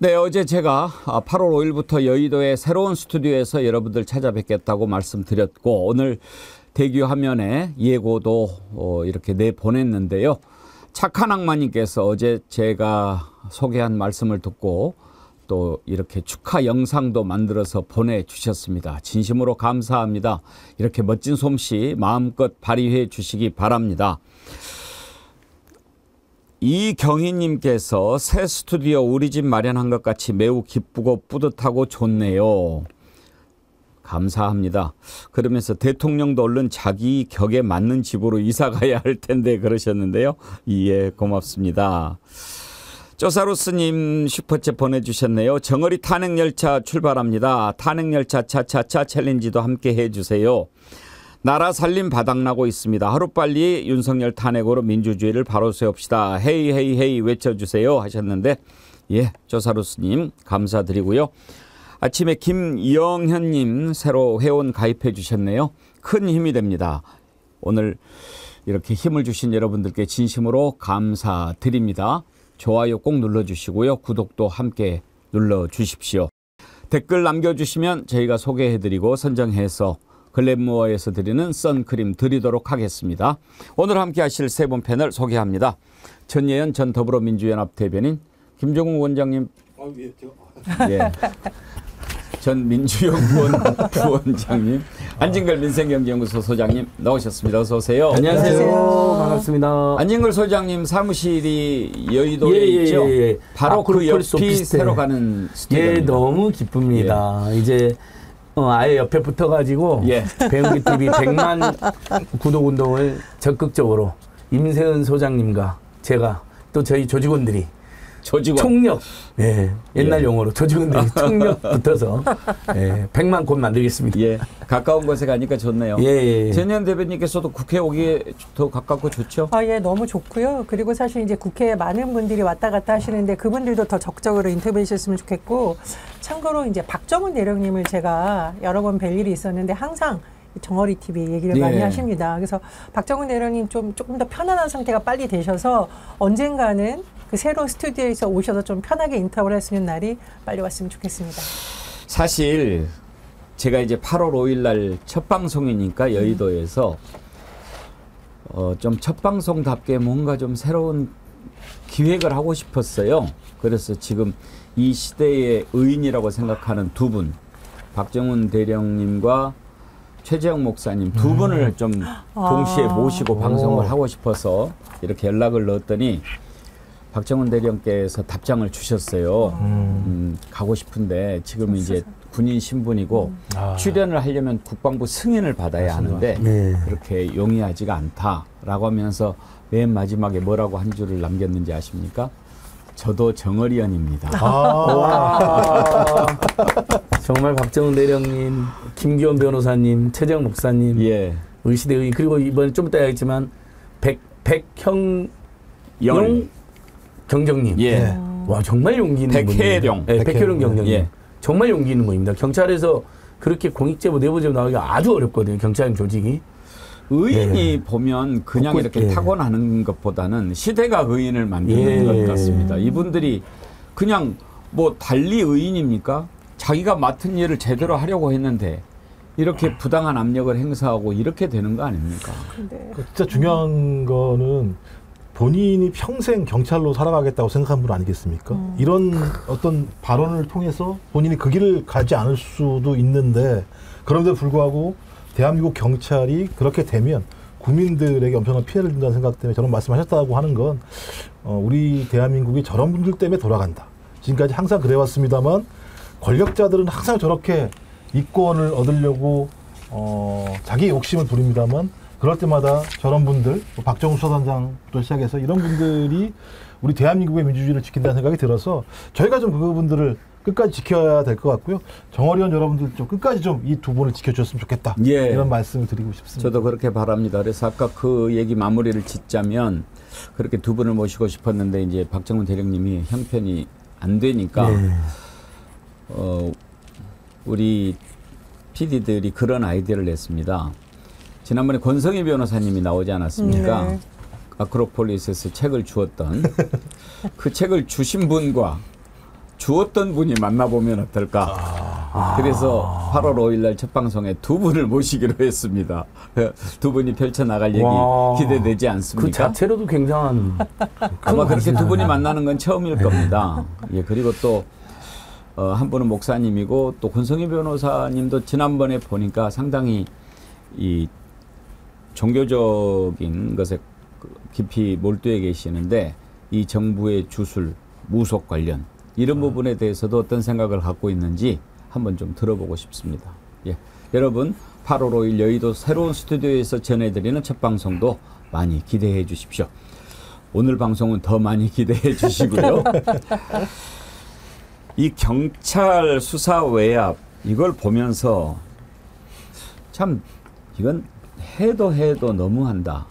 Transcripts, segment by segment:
네, 어제 제가 8월 5일부터 여의도의 새로운 스튜디오에서 여러분들 찾아뵙겠다고 말씀드렸고 오늘 대기 화면에 예고도 이렇게 내보냈는데요. 착한 악마님께서 어제 제가 소개한 말씀을 듣고 또 이렇게 축하 영상도 만들어서 보내주셨습니다. 진심으로 감사합니다. 이렇게 멋진 솜씨 마음껏 발휘해 주시기 바랍니다. 이경희님께서 새 스튜디오 우리 집 마련한 것 같이 매우 기쁘고 뿌듯하고 좋네요. 감사합니다. 그러면서 대통령도 얼른 자기 격에 맞는 집으로 이사 가야 할 텐데 그러셨는데요. 예, 고맙습니다. 쪼사로스님 슈퍼챗 보내주셨네요. 정어리 탄핵열차 출발합니다. 탄핵열차 차차차 챌린지도 함께 해주세요. 나라 살림 바닥나고 있습니다. 하루빨리 윤석열 탄핵으로 민주주의를 바로 세웁시다. 헤이 헤이 헤이 외쳐주세요 하셨는데 예, 조사루스님 감사드리고요. 아침에 김영현님 새로 회원 가입해 주셨네요. 큰 힘이 됩니다. 오늘 이렇게 힘을 주신 여러분들께 진심으로 감사드립니다. 좋아요 꼭 눌러주시고요. 구독도 함께 눌러주십시오. 댓글 남겨주시면 저희가 소개해드리고 선정해서 글래무어에서 드리는 선크림 드리도록 하겠습니다. 오늘 함께 하실 세 분 패널 소개합니다. 전예현 전 더불어민주연합 대변인, 김종욱 원장님, 예. 전 민주연구원 부원장님, 안진걸 민생경제연구소 소장님 나오셨습니다. 어서 오세요. 안녕하세요. 반갑습니다. 안진걸 소장님 사무실이 여의도에 있죠? 예. 바로 그 옆이 새로 가는 스튜디오입니다. 예, 너무 기쁩니다. 예. 이제 아예 옆에 붙어가지고 예. 배영기 TV 100만 구독 운동을 적극적으로 임세은 소장님과 제가 또 저희 조직원 총력, 예, 옛날 예. 용어로 조직원들이 총력 붙어서 예, 100만 곧 만들겠습니다. 예, 가까운 곳에 가니까 좋네요. 예. 전현 대변인께서도 국회 오기에 더 가깝고 좋죠? 예, 너무 좋고요. 그리고 사실 이제 국회에 많은 분들이 왔다 갔다 하시는데 그분들도 더 적극적으로 인터뷰해 주셨으면 좋겠고, 참고로 이제 박정훈 대령님을 제가 여러 번 뵐 일이 있었는데 항상 정어리 TV 얘기를 많이 하십니다. 그래서 박정훈 대령님 조금 더 편안한 상태가 빨리 되셔서 언젠가는 그 새로운 스튜디오에서 오셔서 좀 편하게 인터뷰를 했으면 날이 빨리 왔으면 좋겠습니다. 사실 제가 이제 8월 5일 날 첫 방송이니까 여의도에서 좀 첫 방송답게 뭔가 좀 새로운 기획을 하고 싶었어요. 그래서 지금 이 시대의 의인이라고 생각하는 두 분, 박정훈 대령님과 최재형 목사님 두 분을 좀 동시에 모시고 방송을 하고 싶어서 이렇게 연락을 넣었더니 박정훈 대령께서 답장을 주셨어요. 가고 싶은데 지금 이제 군인 신분이고 출연을 하려면 국방부 승인을 받아야 하는데 그렇게 용이하지가 않다라고 하면서 맨 마지막에 뭐라고 한 줄을 남겼는지 아십니까? 저도 정어리언입니다. 정말 박정훈 대령님, 김기현 변호사님, 최재형 목사님, 예. 의시대 의원, 그리고 이번에 좀 이따 하겠지만 백형용 경정님. 예. 와, 정말 용기 있는 분이에요. 백혜룡. 네, 백혜룡 경정님. 예. 정말 용기 있는 분입니다. 경찰에서 그렇게 공익제보, 내부제보 나오기가 아주 어렵거든요. 경찰 조직이. 의인이 보면 그냥 이렇게 타고나는 것보다는 시대가 의인을 만드는 것 같습니다. 이분들이 그냥 뭐 달리 의인입니까? 자기가 맡은 일을 제대로 하려고 했는데 이렇게 부당한 압력을 행사하고 이렇게 되는 거 아닙니까? 진짜 중요한 거는 본인이 평생 경찰로 살아가겠다고 생각한 분 아니겠습니까? 이런 어떤 발언을 통해서 본인이 그 길을 가지 않을 수도 있는데 그런데도 불구하고 대한민국 경찰이 그렇게 되면 국민들에게 엄청난 피해를 준다는 생각 때문에 저런 말씀하셨다고 하는 건 우리 대한민국이 저런 분들 때문에 돌아간다. 지금까지 항상 그래왔습니다만 권력자들은 항상 저렇게 이권을 얻으려고 자기 욕심을 부립니다만 그럴 때마다 저런 분들, 박정훈 수사단장부터 시작해서 이런 분들이 우리 대한민국의 민주주의를 지킨다는 생각이 들어서 저희가 좀 그분들을 끝까지 지켜야 될 것 같고요. 정어리원 여러분들 좀 끝까지 좀 이 두 분을 지켜주셨으면 좋겠다. 예. 이런 말씀을 드리고 싶습니다. 저도 그렇게 바랍니다. 그래서 아까 그 얘기 마무리를 짓자면 그렇게 두 분을 모시고 싶었는데 이제 박정훈 대령님이 형편이 안 되니까 우리 PD들이 그런 아이디어를 냈습니다. 지난번에 권성희 변호사님이 나오지 않았습니까? 아크로폴리스에서 책을 주었던 그 책을 주신 분과 주었던 분이 만나보면 어떨까. 그래서 8월 5일 날 첫 방송에 두 분을 모시기로 했습니다. 두 분이 펼쳐나갈 얘기 기대되지 않습니까? 그 자체로도 굉장한 아마 그렇게 두 분이 만나는 건 처음일 겁니다. 예, 그리고 또 한 분은 목사님이고 또 권성희 변호사님도 지난번에 보니까 상당히 이 종교적인 것에 깊이 몰두해 계시는데 이 정부의 주술, 무속 관련 이런 부분에 대해서도 어떤 생각을 갖고 있는지 한번 좀 들어보고 싶습니다. 예, 여러분 8월 5일 여의도 새로운 스튜디오에서 전해드리는 첫 방송도 많이 기대해 주십시오. 오늘 방송은 더 많이 기대해 주시고요. 이 경찰 수사 외압 이걸 보면서 참 이건 해도 너무한다.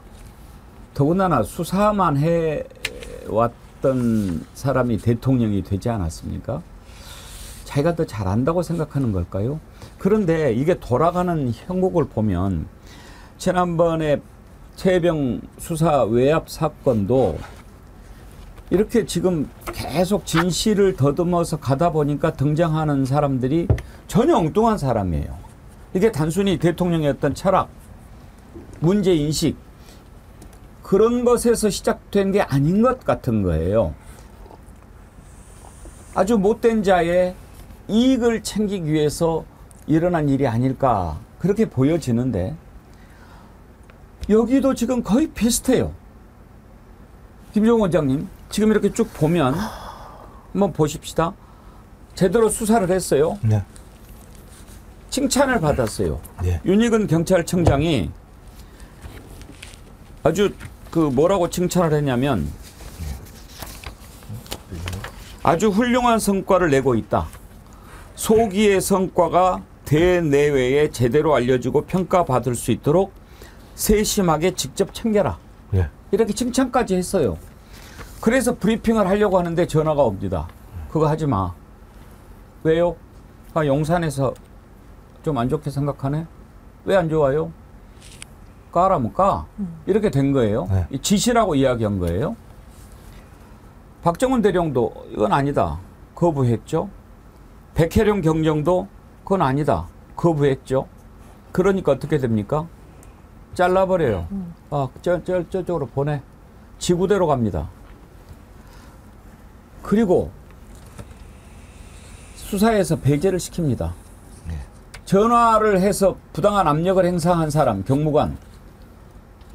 더군다나 수사만 해왔던 사람이 대통령이 되지 않았습니까? 자기가 더 잘한다고 생각하는 걸까요? 그런데 이게 돌아가는 형국을 보면 지난번에 최혜병 수사 외압 사건도 이렇게 지금 계속 진실을 더듬어서 가다 보니까 등장하는 사람들이 전혀 엉뚱한 사람이에요. 이게 단순히 대통령의 어떤 철학, 문제인식 그런 것에서 시작된 게 아닌 것 같은 거예요. 아주 못된 자의 이익을 챙기기 위해서 일어난 일이 아닐까 그렇게 보여지는데 여기도 지금 거의 비슷해요. 김종호 원장님 지금 이렇게 쭉 보면 한번 보십시다. 제대로 수사를 했어요. 네. 칭찬을 받았어요. 네. 윤익은 경찰청장이 아주 그 뭐라고 칭찬을 했냐면 아주 훌륭한 성과를 내고 있다. 소기의 성과가 대내외에 제대로 알려지고 평가받을 수 있도록 세심하게 직접 챙겨라. 네. 이렇게 칭찬까지 했어요. 그래서 브리핑을 하려고 하는데 전화가 옵니다. 그거 하지 마. 왜요? 아, 용산에서 좀 안 좋게 생각하네? 왜 안 좋아요? 까라면 까. 이렇게 된 거예요. 네. 지시라고 이야기한 거예요. 박정훈 대령도 이건 아니다. 거부했죠. 백혜령 경정도 그건 아니다. 거부했죠. 그러니까 어떻게 됩니까? 잘라버려요. 아, 저쪽으로 보내. 지구대로 갑니다. 그리고 수사에서 배제를 시킵니다. 전화를 해서 부당한 압력을 행사한 사람, 경무관.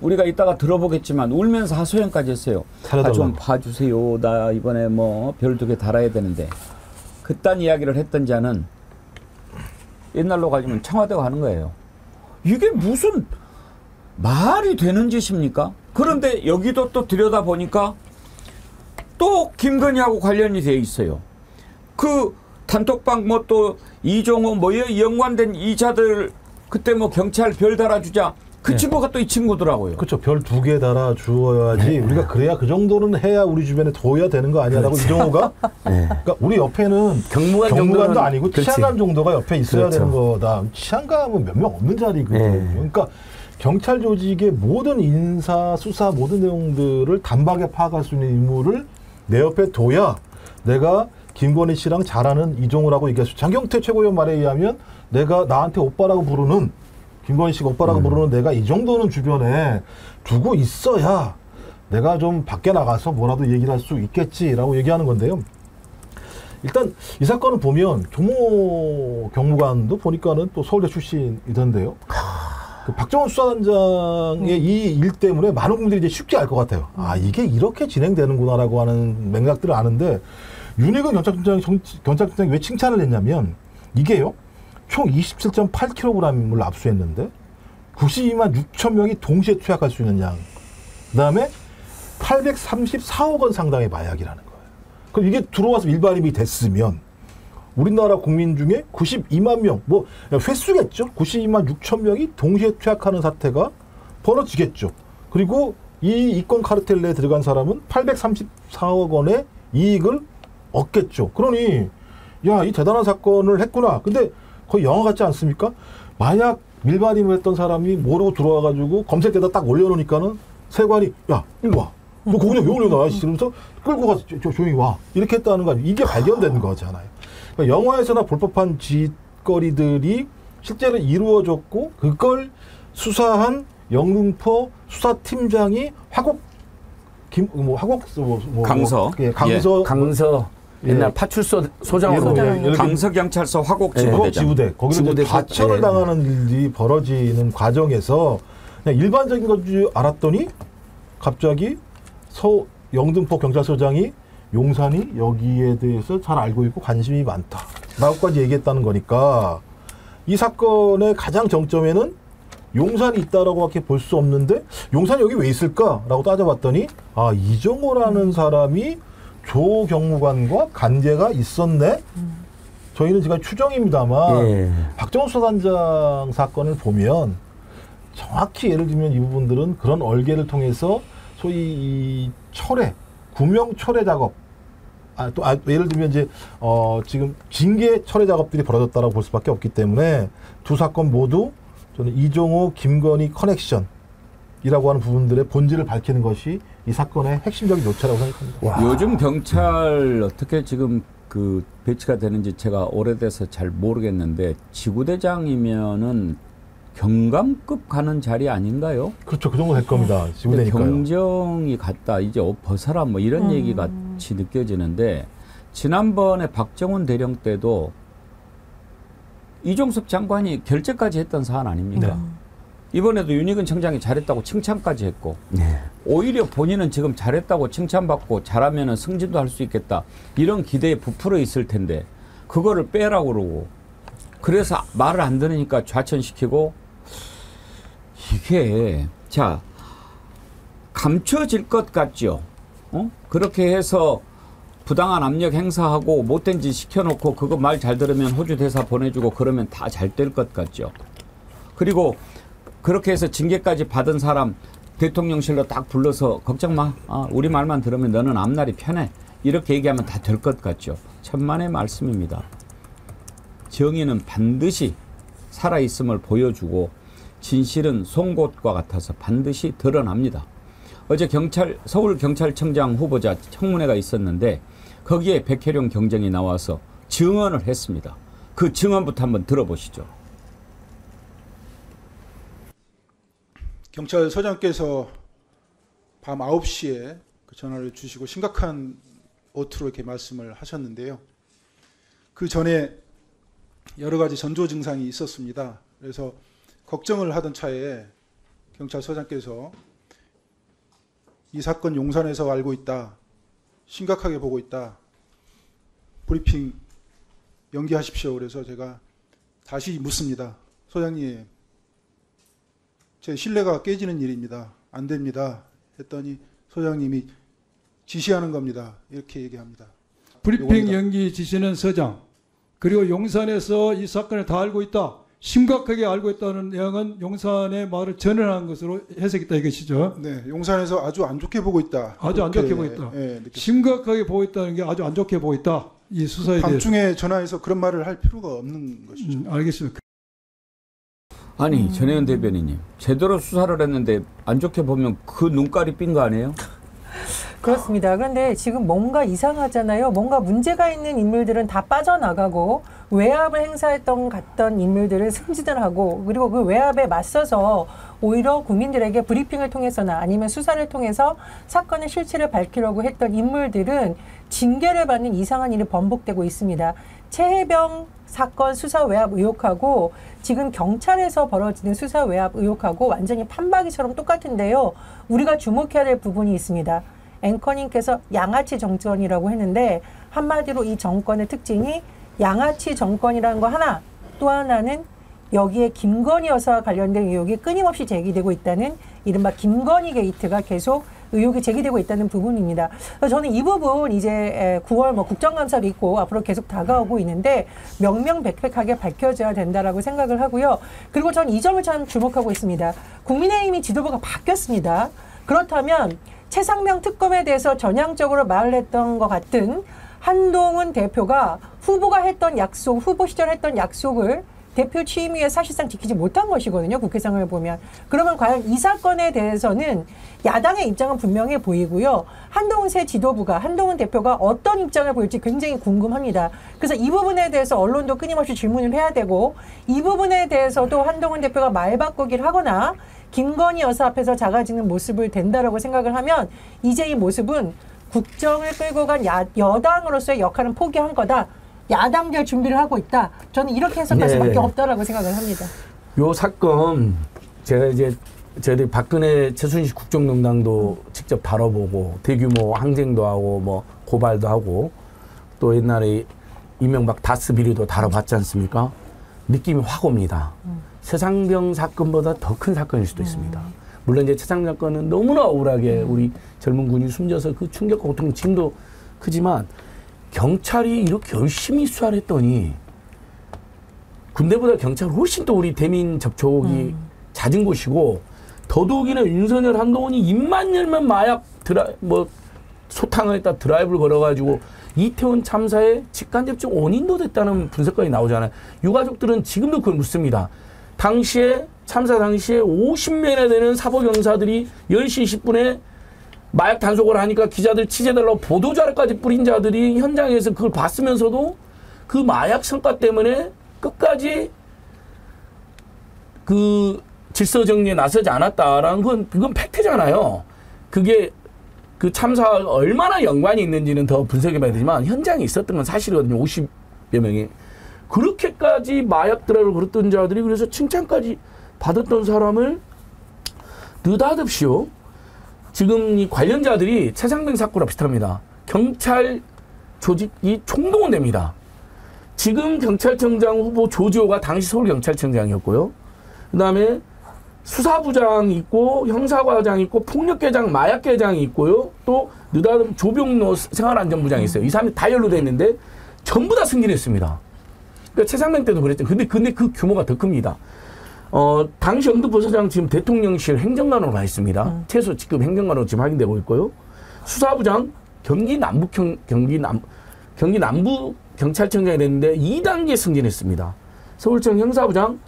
우리가 이따가 들어보겠지만 울면서 하소연까지 했어요. 아, 좀 봐주세요. 나 이번에 뭐 별 2개 달아야 되는데. 그딴 이야기를 했던 자는 옛날로 가지면 청와대 가는 거예요. 이게 무슨 말이 되는 짓입니까? 그런데 여기도 또 들여다보니까 또 김건희하고 관련이 돼 있어요. 그 단톡방 뭐 또 이종호 뭐에 연관된 이자들 그때 뭐 경찰 별 달아주자. 그 네. 친구가 또 이 친구더라고요. 그렇죠. 별 2개 달아 주어야지. 네. 우리가 그래야 그 정도는 해야 우리 주변에 둬야 되는 거 아니야라고 이종호가. 네. 그러니까 우리 옆에는 경무관도 정도는 아니고 그렇지. 치안감 정도가 옆에 있어야 그렇죠. 되는 거다. 치안감은 몇 명 없는 자리거든요. 네. 그러니까 경찰 조직의 모든 인사, 수사 모든 내용들을 단박에 파악할 수 있는 인물을 내 옆에 둬야 내가 김건희 씨랑 잘 아는 이종호라고 얘기할 수 있죠. 장경태 최고위원 말에 의하면 내가 나한테 오빠라고 부르는 김건희 씨가 오빠라고 부르는 내가 이 정도는 주변에 두고 있어야 내가 좀 밖에 나가서 뭐라도 얘기를 할 수 있겠지라고 얘기하는 건데요. 일단 이 사건을 보면 조모 경무관도 보니까는 또 서울대 출신이던데요. 그 박정훈 수사단장의 이 일 때문에 많은 분들이 이제 쉽게 알 것 같아요. 아, 이게 이렇게 진행되는구나라고 하는 맥락들을 아는데 윤익은 경찰청장이 왜 칭찬을 했냐면 이게요. 총 27.8kg을 압수했는데 92만 6천 명이 동시에 투약할 수 있는 양. 그다음에 834억 원 상당의 마약이라는 거예요. 그럼 이게 들어와서 일반임이 됐으면 우리나라 국민 중에 92만 명, 뭐 횟수겠죠. 92만 6천 명이 동시에 투약하는 사태가 벌어지겠죠. 그리고 이 이권 카르텔 내에 들어간 사람은 834억 원의 이익을 얻겠죠. 그러니 야, 이 대단한 사건을 했구나. 근데 거의 영화 같지 않습니까? 만약 밀반임을 했던 사람이 모르고 들어와가지고 검색대다 딱 올려놓으니까는 세관이 야, 일로 와. 너 거기다 왜 올려놔? 이러면서 끌고 가서 조용히 와. 이렇게 했다는 거 아니에요. 이게 발견된 거잖아요. 그러니까 영화에서나 볼 법한 짓거리들이 실제로 이루어졌고 그걸 수사한 영등포 수사팀장이 강서. 예, 강서. 강서. 옛날 파출소 소장으로. 강서경찰서 화곡지부대. 지부대. 거기서 과처를 당하는 일이 벌어지는 과정에서 그냥 일반적인 것 줄 알았더니 갑자기 영등포 경찰서장이 용산이 여기에 대해서 잘 알고 있고 관심이 많다 라고까지 얘기했다는 거니까 이 사건의 가장 정점에는 용산이 있다라고 밖에 볼 수 없는데 용산이 여기 왜 있을까라고 따져봤더니 아 이정호라는 사람이 조 경무관과 관계가 있었네. 저희는 지금 추정입니다만 박정호 수사단장 사건을 보면 정확히 예를 들면 이 부분들은 그런 얼개를 통해서 소위 이 철회, 구명 철회 작업, 예를 들면 이제 지금 징계 철회 작업들이 벌어졌다라고 볼 수밖에 없기 때문에 두 사건 모두 저는 이종호, 김건희 커넥션이라고 하는 부분들의 본질을 밝히는 것이 이 사건의 핵심적인 요체라고 생각합니다. 와. 요즘 경찰 어떻게 지금 그 배치가 되는지 제가 오래돼서 잘 모르겠는데 지구대장이면은 경감급 가는 자리 아닌가요? 그렇죠. 그 정도 될 겁니다. 지구대니까요. 경정이 같다. 이제 벗어라 뭐 이런 얘기 같이 느껴지는데 지난번에 박정훈 대령 때도 이종섭 장관이 결재까지 했던 사안 아닙니까? 네. 이번에도 윤희근 청장이 잘했다고 칭찬까지 했고 오히려 본인은 지금 잘했다고 칭찬받고 잘하면 승진도 할 수 있겠다. 이런 기대에 부풀어 있을 텐데 그거를 빼라고 그러고 그래서 말을 안 들으니까 좌천시키고 이게 자 감춰질 것 같죠. 그렇게 해서 부당한 압력 행사하고 못된 짓 시켜놓고 그거 말 잘 들으면 호주 대사 보내주고 그러면 다 잘 될 것 같죠. 그리고 그렇게 해서 징계까지 받은 사람 대통령실로 딱 불러서 걱정 마. 우리 말만 들으면 너는 앞날이 편해. 이렇게 얘기하면 다 될 것 같죠. 천만의 말씀입니다. 정의는 반드시 살아있음을 보여주고 진실은 송곳과 같아서 반드시 드러납니다. 어제 서울경찰청장 후보자 청문회가 있었는데 거기에 백혜룡 경정이 나와서 증언을 했습니다. 그 증언부터 한번 들어보시죠. 경찰서장께서 밤 9시에 그 전화를 주시고 심각한 어투로 이렇게 말씀을 하셨는데요. 그 전에 여러 가지 전조 증상이 있었습니다. 그래서 걱정을 하던 차에 경찰서장께서 이 사건 용산에서 알고 있다. 심각하게 보고 있다. 브리핑 연기하십시오. 그래서 제가 다시 묻습니다. 소장님, 제 신뢰가 깨지는 일입니다. 안 됩니다. 했더니 소장님이 지시하는 겁니다. 이렇게 얘기합니다. 브리핑 연기 지시는 서장. 그리고 용산에서 이 사건을 다 알고 있다. 심각하게 알고 있다는 내용은 용산의 말을 전환한 것으로 해석했다 이것이죠. 네, 용산에서 아주 안 좋게 보고 있다. 아주 안 좋게 보고 있다. 심각하게 보고 있다는 게 아주 안 좋게 보고 있다. 이 수사에 대해서. 밤중에 전화해서 그런 말을 할 필요가 없는 것이죠. 알겠습니다. 아니 전혜연 대변인님 제대로 수사를 했는데 안 좋게 보면 그 눈깔이 삔 거 아니에요? 그렇습니다. 그런데 지금 뭔가 이상하잖아요. 뭔가 문제가 있는 인물들은 다 빠져나가고 외압을 행사했던 갔던 인물들을 승진을 하고 그리고 그 외압에 맞서서 오히려 국민들에게 브리핑을 통해서나 아니면 수사를 통해서 사건의 실체를 밝히려고 했던 인물들은 징계를 받는 이상한 일이 번복되고 있습니다. 최혜병 사건 수사 외압 의혹하고 지금 경찰에서 벌어지는 수사 외압 의혹하고 완전히 판박이처럼 똑같은데요. 우리가 주목해야 될 부분이 있습니다. 앵커님께서 양아치 정권이라고 했는데 한마디로 이 정권의 특징이 양아치 정권이라는 거 하나, 또 하나는 여기에 김건희 여사와 관련된 의혹이 끊임없이 제기되고 있다는 이른바 김건희 게이트가 계속 의혹이 제기되고 있다는 부분입니다. 저는 이 부분 이제 9월 국정감사도 있고 앞으로 계속 다가오고 있는데 명명백백하게 밝혀져야 된다라고 생각을 하고요. 그리고 전 이 점을 참 주목하고 있습니다. 국민의힘이 지도부가 바뀌었습니다. 그렇다면 최상명 특검에 대해서 전향적으로 말을 했던 것 같은 한동훈 대표가 후보가 했던 약속, 후보 시절 했던 약속을 대표 취임위에 사실상 지키지 못한 것이거든요. 국회 상황을 보면. 그러면 과연 이 사건에 대해서는 야당의 입장은 분명해 보이고요. 한동훈 새 지도부가, 한동훈 대표가 어떤 입장을 보일지 굉장히 궁금합니다. 그래서 이 부분에 대해서 언론도 끊임없이 질문을 해야 되고, 이 부분에 대해서도 한동훈 대표가 말 바꾸기를 하거나 김건희 여사 앞에서 작아지는 모습을 된다라고 생각을 하면 이제 이 모습은 국정을 끌고 간 여당으로서의 역할은 포기한 거다. 야당 될 준비를 하고 있다. 저는 이렇게 해석할 수밖에 없다라고 생각을 합니다. 요 사건 제가 이제 저희들 박근혜 최순실 국정농단도 직접 다뤄보고 대규모 항쟁도 하고 뭐 고발도 하고 또 옛날에 이명박 다스 비리도 다뤄봤지 않습니까? 느낌이 확 옵니다. 최상병 사건보다 더 큰 사건일 수도 있습니다. 물론 이제 최상병 사건은 너무나 억울하게 우리 젊은 군이 숨져서 그 충격과 고통 지금도 크지만 경찰이 이렇게 열심히 수사를 했더니 군대보다 경찰은 훨씬 또 우리 대민 접촉이 잦은 곳이고 더더욱이나 윤석열 한동훈이 입만 열면 마약 소탕을 했다 드라이브를 걸어가지고 이태원 참사의 직간접적 원인도 됐다는 분석까지 나오잖아요. 유가족들은 지금도 그걸 묻습니다. 당시에 참사 당시에 50명이나 되는 사법경사들이 10시 20분에 마약 단속을 하니까 기자들 취재달라고 보도자료까지 뿌린 자들이 현장에서 그걸 봤으면서도 그 마약 성과 때문에 끝까지 그 질서 정리에 나서지 않았다라는 건 그건 팩트잖아요. 그게 그 참사와 얼마나 연관이 있는지는 더 분석해봐야 되지만 현장에 있었던 건 사실이거든요. 50여 명이. 그렇게까지 마약 드라이브를 걸었던 자들이 그래서 칭찬까지 받았던 사람을 느닷없이요. 지금 이 관련자들이 최상병 사건과 비슷합니다. 경찰 조직이 총동원됩니다. 지금 경찰청장 후보 조지호가 당시 서울경찰청장이었고요. 그 다음에 수사부장이 있고 형사과장이 있고 폭력계장, 마약계장이 있고요. 또 느닷없이 조병로 생활안전부장이 있어요. 이 사람이 다 연루돼 있는데 전부 다 승진했습니다. 그러니까 최상병 때도 그랬죠. 근데 그 규모가 더 큽니다. 당시 영등포서장 지금 대통령실 행정관으로 가 있습니다. 최소 직급 행정관으로 지금 확인되고 있고요. 수사부장 경기 남부 경찰청장이 됐는데 2단계 승진했습니다. 서울청 형사부장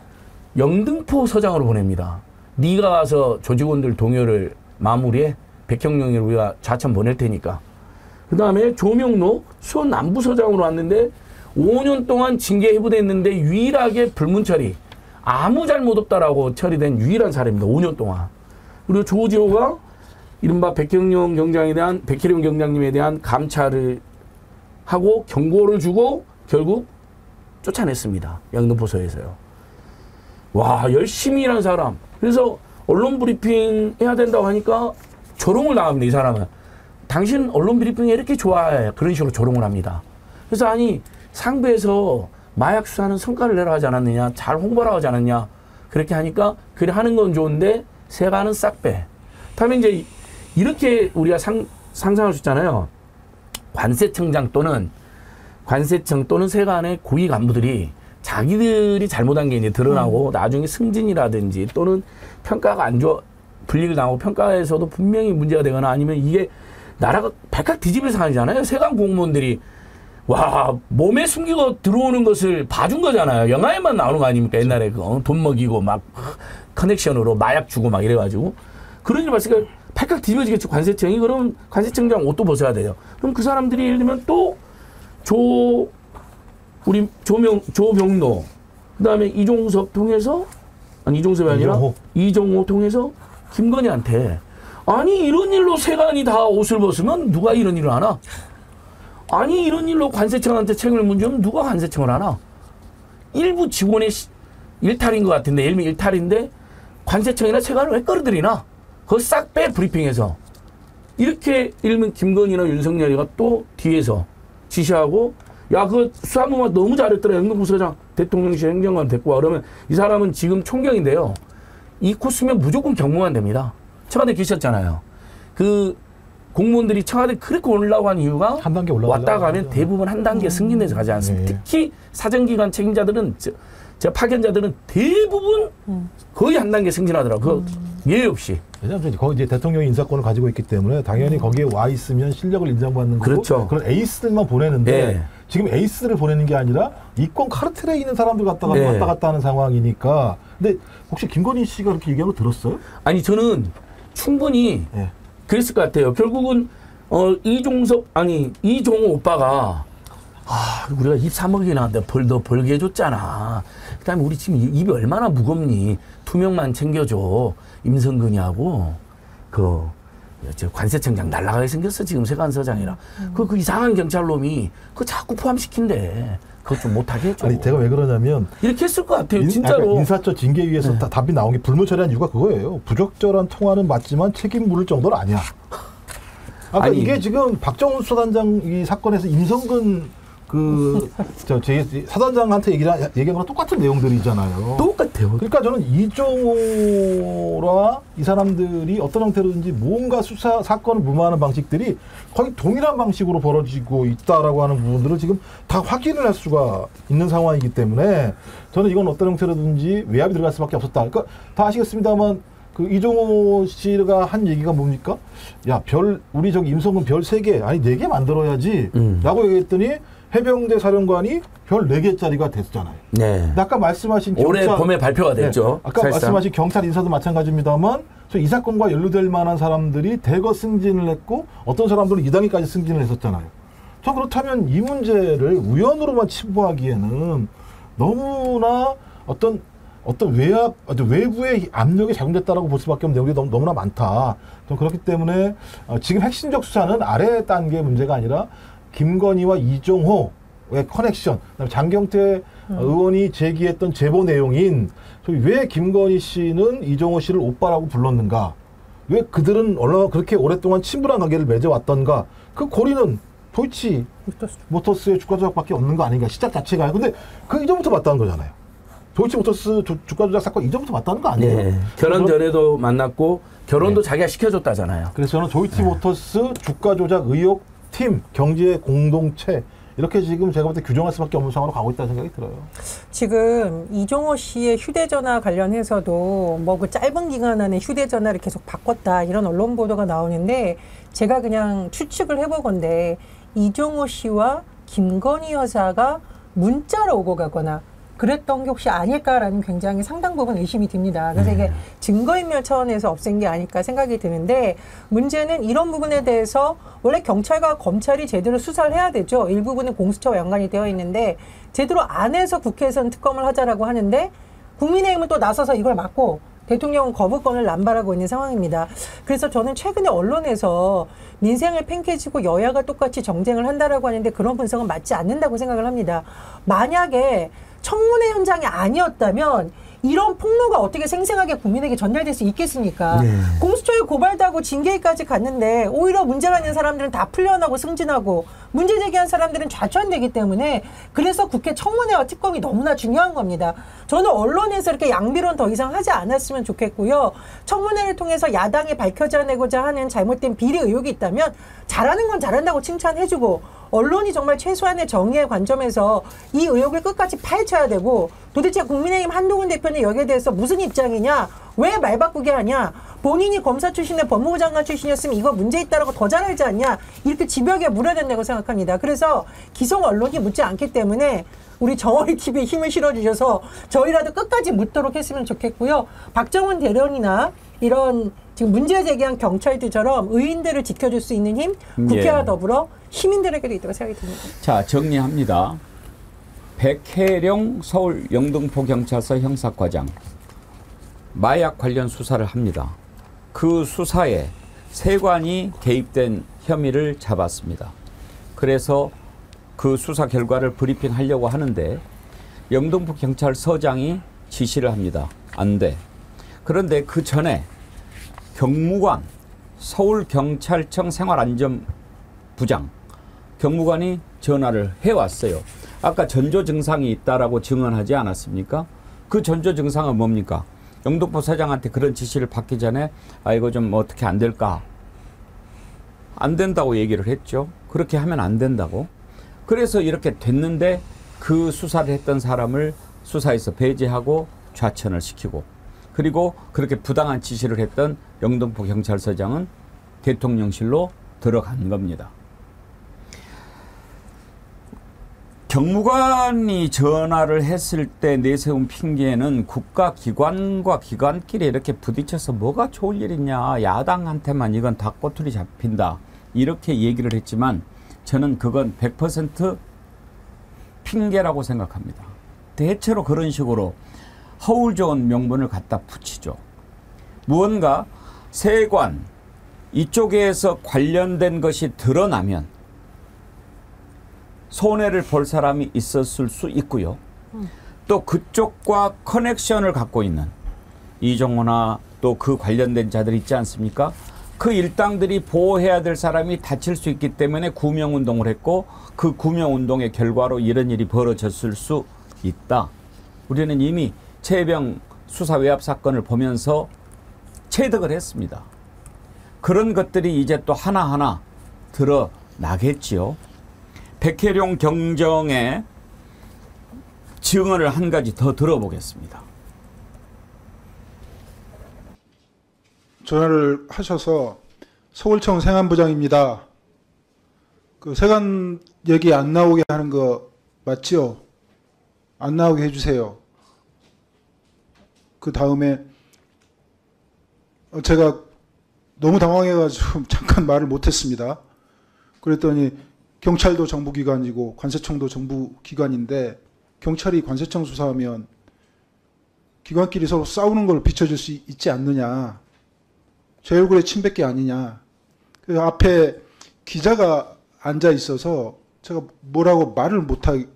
영등포서장으로 보냅니다. 네가 가서 조직원들 동요를 마무리해. 백형령을 우리가 좌천 보낼 테니까. 그 다음에 조명로 수원 남부서장으로 왔는데 5년 동안 징계 해부됐는데 유일하게 불문 처리. 아무 잘못 없다라고 처리된 유일한 사람입니다. 5년 동안. 그리고 조지호가 이른바 백형령 경장님에 대한 감찰을 하고 경고를 주고 결국 쫓아냈습니다. 영등포서에서요. 와, 열심히 일한 사람. 그래서 언론 브리핑 해야 된다고 하니까 조롱을 나갑니다. 이 사람은. 당신 언론 브리핑이 이렇게 좋아해. 그런 식으로 조롱을 합니다. 그래서 아니 상부에서 마약 수사는 성과를 내라 하지 않았느냐. 잘 홍보하라고 하지 않았냐. 그렇게 하니까 그래 하는 건 좋은데 세관은 싹 빼. 다음에 이제 이렇게 우리가 상상할 수 있잖아요. 관세청 또는 세관의 고위 간부들이 자기들이 잘못한 게 이제 드러나고 나중에 승진이라든지 또는 평가가 안 좋아 불이익을 당하고 평가에서도 분명히 문제가 되거나 아니면 이게 나라가 발칵 뒤집을 상황이잖아요. 세관 공무원들이 와 몸에 숨기고 들어오는 것을 봐준 거잖아요. 영화에만 나오는 거 아닙니까? 옛날에 돈 먹이고 막 커넥션으로 마약 주고 막 이래가지고 그런 일 봤으니까 발칵 뒤집어지겠죠. 관세청이. 그럼 관세청장 옷도 벗어야 돼요. 그럼 그 사람들이 예를 들면 또 조병로 그다음에 이종섭 통해서 아니 이종섭이 아니라 이종호 통해서 김건희한테 아니 이런 일로 세관이 다 옷을 벗으면 누가 이런 일을 하나? 아니 이런 일로 관세청한테 책임을 문제면 누가 관세청을 하나? 일부 직원의 일탈인 것 같은데 예를 들면 일탈인데 관세청이나 세관을 왜 끌어들이나? 그거 싹 빼 브리핑에서. 이렇게 예를 들면 김건희나 윤석열이가 또 뒤에서 지시하고 야 그 수사부만 너무 잘했더라. 영등포서장 대통령실 행정관 데리고 와. 그러면 이 사람은 지금 총경인데요. 이 코스면 무조건 경무관 됩니다. 청와대 계셨잖아요. 그 공무원들이 청와대 그렇게 올라고 한 이유가 한 단계 왔다 가면 대부분 한 단계 승진돼서 가지 않습니다. 특히 사정기관 책임자들은 저 파견자들은 대부분 거의 한 단계 승진하더라고요. 예외 없이. 왜냐하면 거기 이제 대통령이 인사권을 가지고 있기 때문에 당연히 거기에 와 있으면 실력을 인정받는 거고 그렇죠. 그런 에이스들만 보내는데 지금 에이스를 보내는 게 아니라 이권 카르텔에 있는 사람들 갖다가 네. 왔다 갔다 하는 상황이니까. 근데 혹시 김건희 씨가 그렇게 얘기한 거 들었어요? 아니 저는 충분히 네. 그랬을 것 같아요. 결국은 이종호 오빠가 우리가 입 3억이나 더 벌게 해줬잖아. 그다음에 우리 지금 입이 얼마나 무겁니? 2명만 챙겨줘. 임성근이하고 저 관세청장 날라가게 생겼어 지금 세관 서장이라. 그 이상한 경찰놈이 그거 자꾸 포함시킨대. 그거 좀 못하게 해줘. 아니 제가 왜 그러냐면 이렇게 했을 것 같아요. 진짜로. 인사처 징계위에서 네. 답이 나온 게 불문 처리한 이유가 그거예요. 부적절한 통화는 맞지만 책임 물을 정도는 아니야. 아까 아니. 이게 지금 박정훈 수사단장 이 사건에서 임성근 사단장한테 얘기한 거랑 똑같은 내용들이잖아요. 똑같아요. 그러니까 저는 이종호라 이 사람들이 어떤 형태로든지 뭔가 수사 사건을 무마하는 방식들이 거의 동일한 방식으로 벌어지고 있다라고 하는 부분들을 지금 다 확인을 할 수가 있는 상황이기 때문에 저는 이건 어떤 형태로든지 외압이 들어갈 수밖에 없었다. 그러니까 다 아시겠습니다만 그 이종호 씨가 한 얘기가 뭡니까? 야, 우리 저기 임성근 별 3개, 아니 4개 만들어야지 라고 얘기했더니 해병대 사령관이 별 4개짜리가 됐잖아요. 네. 근데 아까 말씀하신 올해 봄에 발표가 됐죠. 아까 사실상. 말씀하신 경찰 인사도 마찬가지입니다만 이 사건과 연루될 만한 사람들이 대거 승진을 했고 어떤 사람들은 2단계까지 승진을 했었잖아요. 저 그렇다면 이 문제를 우연으로만 치부하기에는 너무나 어떤 외부의 압력이 작용됐다라고 볼 수밖에 없는 내용이 너무나 많다. 좀 그렇기 때문에 지금 핵심적 수사는 아래 단계 문제가 아니라 김건희와 이종호의 커넥션, 그다음에 장경태 의원이 제기했던 제보 내용인 왜 김건희 씨는 이종호 씨를 오빠라고 불렀는가? 왜 그들은 얼마나 그렇게 오랫동안 친분한 관계를 맺어왔던가? 그 고리는 도이치 모터스의 주가 조작밖에 없는 거 아닌가? 시작 자체가. 근데 그 이전부터 맞다는 거잖아요. 도이치 모터스 주가 조작 사건 이전부터 맞다는 거 아니에요? 네. 결혼 전에도 만났고 결혼도 자기가 시켜줬다잖아요. 그래서 저는 도이치 모터스 주가 조작 의혹 팀, 경제 공동체 이렇게 지금 제가 볼 때 규정할 수밖에 없는 상황으로 가고 있다는 생각이 들어요. 지금 이종호 씨의 휴대전화 관련해서도 뭐 그 짧은 기간 안에 휴대전화를 계속 바꿨다 이런 언론 보도가 나오는데 제가 그냥 추측을 해보건데 이종호 씨와 김건희 여사가 문자로 오고 가거나 그랬던 게 혹시 아닐까라는 굉장히 상당 부분 의심이 듭니다. 그래서 이게 증거인멸 차원에서 없앤 게 아닐까 생각이 드는데 문제는 이런 부분에 대해서 원래 경찰과 검찰이 제대로 수사를 해야 되죠. 일부분은 공수처와 연관이 되어 있는데 제대로 안 해서 국회에서는 특검을 하자라고 하는데 국민의힘은 또 나서서 이걸 막고 대통령은 거부권을 남발하고 있는 상황입니다. 그래서 저는 최근에 언론에서 민생을 팽개치고 여야가 똑같이 정쟁을 한다라고 하는데 그런 분석은 맞지 않는다고 생각을 합니다. 만약에 청문회 현장이 아니었다면 이런 폭로가 어떻게 생생하게 국민에게 전달될 수 있겠습니까? 네. 공수처에 고발도 하고 징계까지 갔는데 오히려 문제가 있는 사람들은 다 풀려나고 승진하고 문제 제기한 사람들은 좌천되기 때문에 그래서 국회 청문회와 특검이 너무나 중요한 겁니다. 저는 언론에서 이렇게 양비론 더 이상 하지 않았으면 좋겠고요. 청문회를 통해서 야당이 밝혀내고자 하는 잘못된 비리 의혹이 있다면 잘하는 건 잘한다고 칭찬해주고 언론이 정말 최소한의 정의의 관점에서 이 의혹을 끝까지 파헤쳐야 되고 도대체 국민의힘 한동훈 대표는 여기에 대해서 무슨 입장이냐? 왜 말 바꾸게 하냐? 본인이 검사 출신의 법무부 장관 출신이었으면 이거 문제 있다라고 더 잘 알지 않냐? 이렇게 집요하게 물어야 된다고 생각합니다. 그래서 기성 언론이 묻지 않기 때문에 우리 정어리 TV에 힘을 실어주셔서 저희라도 끝까지 묻도록 했으면 좋겠고요. 박정훈 대련이나 이런 지금 문제 제기한 경찰들처럼 의인들을 지켜줄 수 있는 힘, 국회와 더불어 시민들에게도 있다고 생각이 듭니다. 자, 정리합니다. 백혜령 서울 영등포경찰서 형사과장 마약 관련 수사를 합니다. 그 수사에 세관이 개입된 혐의를 잡았습니다. 그래서 그 수사 결과를 브리핑하려고 하는데 영등포경찰서장이 지시를 합니다. 안 돼. 그런데 그 전에 경무관, 서울경찰청 생활안전부장 경무관이 전화를 해왔어요. 아까 전조 증상이 있다라고 증언하지 않았습니까? 그 전조 증상은 뭡니까? 영등포 서장한테 그런 지시를 받기 전에 이거 좀 어떻게 안 될까? 안 된다고 얘기를 했죠. 그렇게 하면 안 된다고. 그래서 이렇게 됐는데 그 수사를 했던 사람을 수사에서 배제하고 좌천을 시키고 그리고 그렇게 부당한 지시를 했던 영등포 경찰서장은 대통령실로 들어간 겁니다. 정무관이 전화를 했을 때 내세운 핑계는 국가기관과 기관끼리 이렇게 부딪혀서 뭐가 좋을 일이냐. 야당한테만 이건 다 꼬투리 잡힌다. 이렇게 얘기를 했지만 저는 그건 100% 핑계라고 생각합니다. 대체로 그런 식으로 허울 좋은 명분을 갖다 붙이죠. 무언가 세관 이쪽에서 관련된 것이 드러나면 손해를 볼 사람이 있었을 수 있고요. 또 그쪽과 커넥션을 갖고 있는 이종호나 또 그 관련된 자들 있지 않습니까? 그 일당들이 보호해야 될 사람이 다칠 수 있기 때문에 구명운동을 했고 그 구명운동의 결과로 이런 일이 벌어졌을 수 있다. 우리는 이미 최혜병 수사 외압 사건을 보면서 체득을 했습니다. 그런 것들이 이제 또 하나하나 드러나겠지요. 백혜룡 경정의 증언을 한 가지 더 들어보겠습니다. 전화를 하셔서 서울청 세관부장입니다. 그 세관 얘기 안 나오게 하는 거 맞죠? 안 나오게 해주세요. 그 다음에 제가 너무 당황해가지고 잠깐 말을 못했습니다. 그랬더니 경찰도 정부기관이고 관세청도 정부기관인데 경찰이 관세청 수사하면 기관끼리 서로 싸우는 걸 비춰줄 수 있지 않느냐. 제 얼굴에 침뱉기 아니냐. 그 앞에 기자가 앉아 있어서 제가 뭐라고 말을 못할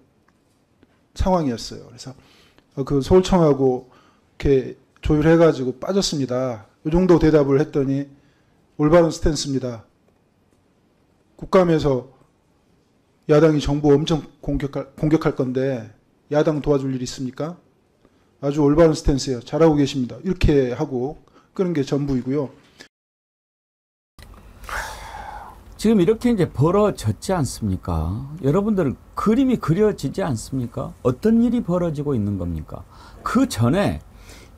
상황이었어요. 그래서 그 서울청하고 이렇게 조율해가지고 빠졌습니다. 이 정도 대답을 했더니 올바른 스탠스입니다. 국감에서 야당이 정부 엄청 공격할 건데 야당 도와줄 일 있습니까? 아주 올바른 스탠스예요. 잘하고 계십니다. 이렇게 하고 끄는 게 전부이고요. 지금 이렇게 이제 벌어졌지 않습니까? 여러분들 그림이 그려지지 않습니까? 어떤 일이 벌어지고 있는 겁니까? 그 전에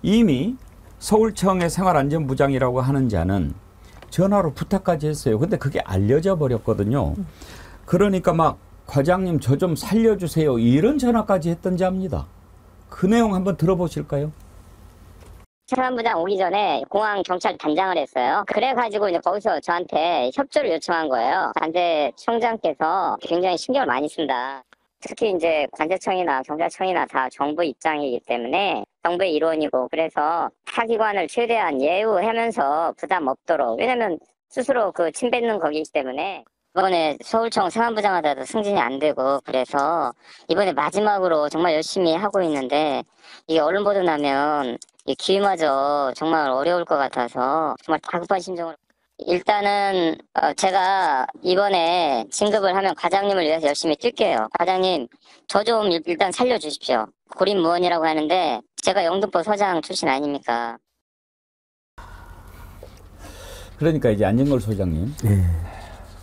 이미 서울청의 생활안전부장이라고 하는 자는 전화로 부탁까지 했어요. 근데 그게 알려져 버렸거든요. 그러니까 막 과장님 저 좀 살려주세요. 이런 전화까지 했던 자입니다. 그 내용 한번 들어보실까요? 세관부장 오기 전에 공항 경찰 단장을 했어요. 그래가지고 이제 거기서 저한테 협조를 요청한 거예요. 관세청장께서 굉장히 신경을 많이 쓴다. 특히 이제 관세청이나 경찰청이나 다 정부 입장이기 때문에 정부의 일원이고 그래서 타기관을 최대한 예우하면서 부담 없도록 왜냐면 스스로 그 침 뱉는 거기 때문에 이번에 서울청 세관부장 하다도 승진이 안 되고 그래서 이번에 마지막으로 정말 열심히 하고 있는데 이게 언론 보도 나면 이 기회마저 정말 어려울 것 같아서 정말 다급한 심정으로 일단은 제가 이번에 진급을 하면 과장님을 위해서 열심히 뛸게요. 과장님 저 좀 일단 살려주십시오. 고립무원이라고 하는데 제가 영등포 서장 출신 아닙니까? 그러니까 이제 안진걸 소장님. 네.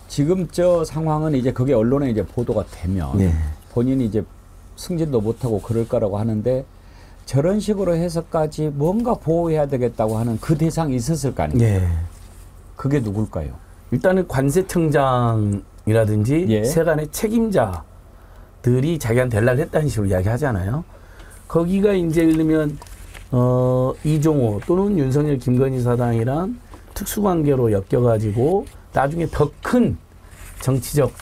지금 저 상황은 이제 그게 언론에 이제 보도가 되면 네. 본인이 이제 승진도 못하고 그럴 거라고 하는데 저런 식으로 해서까지 뭔가 보호해야 되겠다고 하는 그 대상이 있었을 거 아니에요. 네. 그게 누굴까요? 일단은 관세청장이라든지 예. 세관의 책임자들이 자기한테 연락을 했다는 식으로 이야기하잖아요. 거기가 이제 예를 들면 이종호 또는 윤석열 김건희 사장이랑 특수관계로 엮여가지고 나중에 더 큰 정치적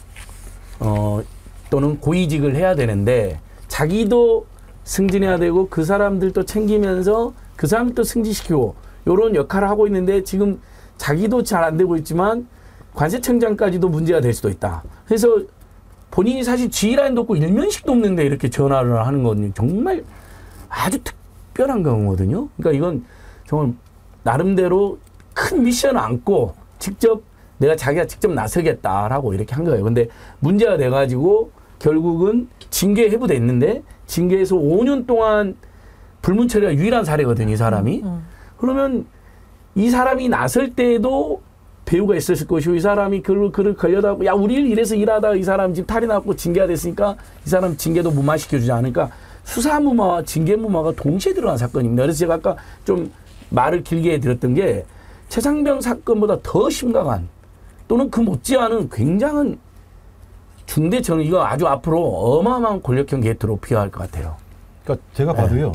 또는 고위직을 해야 되는데 자기도 승진해야 되고 그 사람들도 챙기면서 그 사람도 승진시키고 이런 역할을 하고 있는데 지금 자기도 잘 안 되고 있지만 관세청장까지도 문제가 될 수도 있다. 그래서 본인이 사실 지휘라인도 없고 일면식도 없는데 이렇게 전화를 하는 건 정말 아주 특별한 경우거든요. 그러니까 이건 정말 나름대로 큰 미션을 안고 직접 자기가 직접 나서겠다라고 이렇게 한 거예요. 근데 문제가 돼가지고 결국은 징계 해부됐는데 징계에서 5년 동안 불문 처리가 유일한 사례거든요. 이 사람이. 그러면 이 사람이 나설 때에도 배우가 있었을 것이고 이 사람이 그를 걸려다고 야 우리 이래서 일하다가 이 사람 지금 탈이 났고 징계가 됐으니까 이 사람 징계도 무마시켜주지 않으니까 수사무마와 징계무마가 동시에 드러난 사건입니다. 그래서 제가 아까 좀 말을 길게 해드렸던 게 최상병 사건보다 더 심각한 또는 그 못지않은 굉장한 근데 저는 이거 아주 앞으로 어마어마한 권력형 게이트로 피할 것 같아요. 그러니까 제가 봐도요.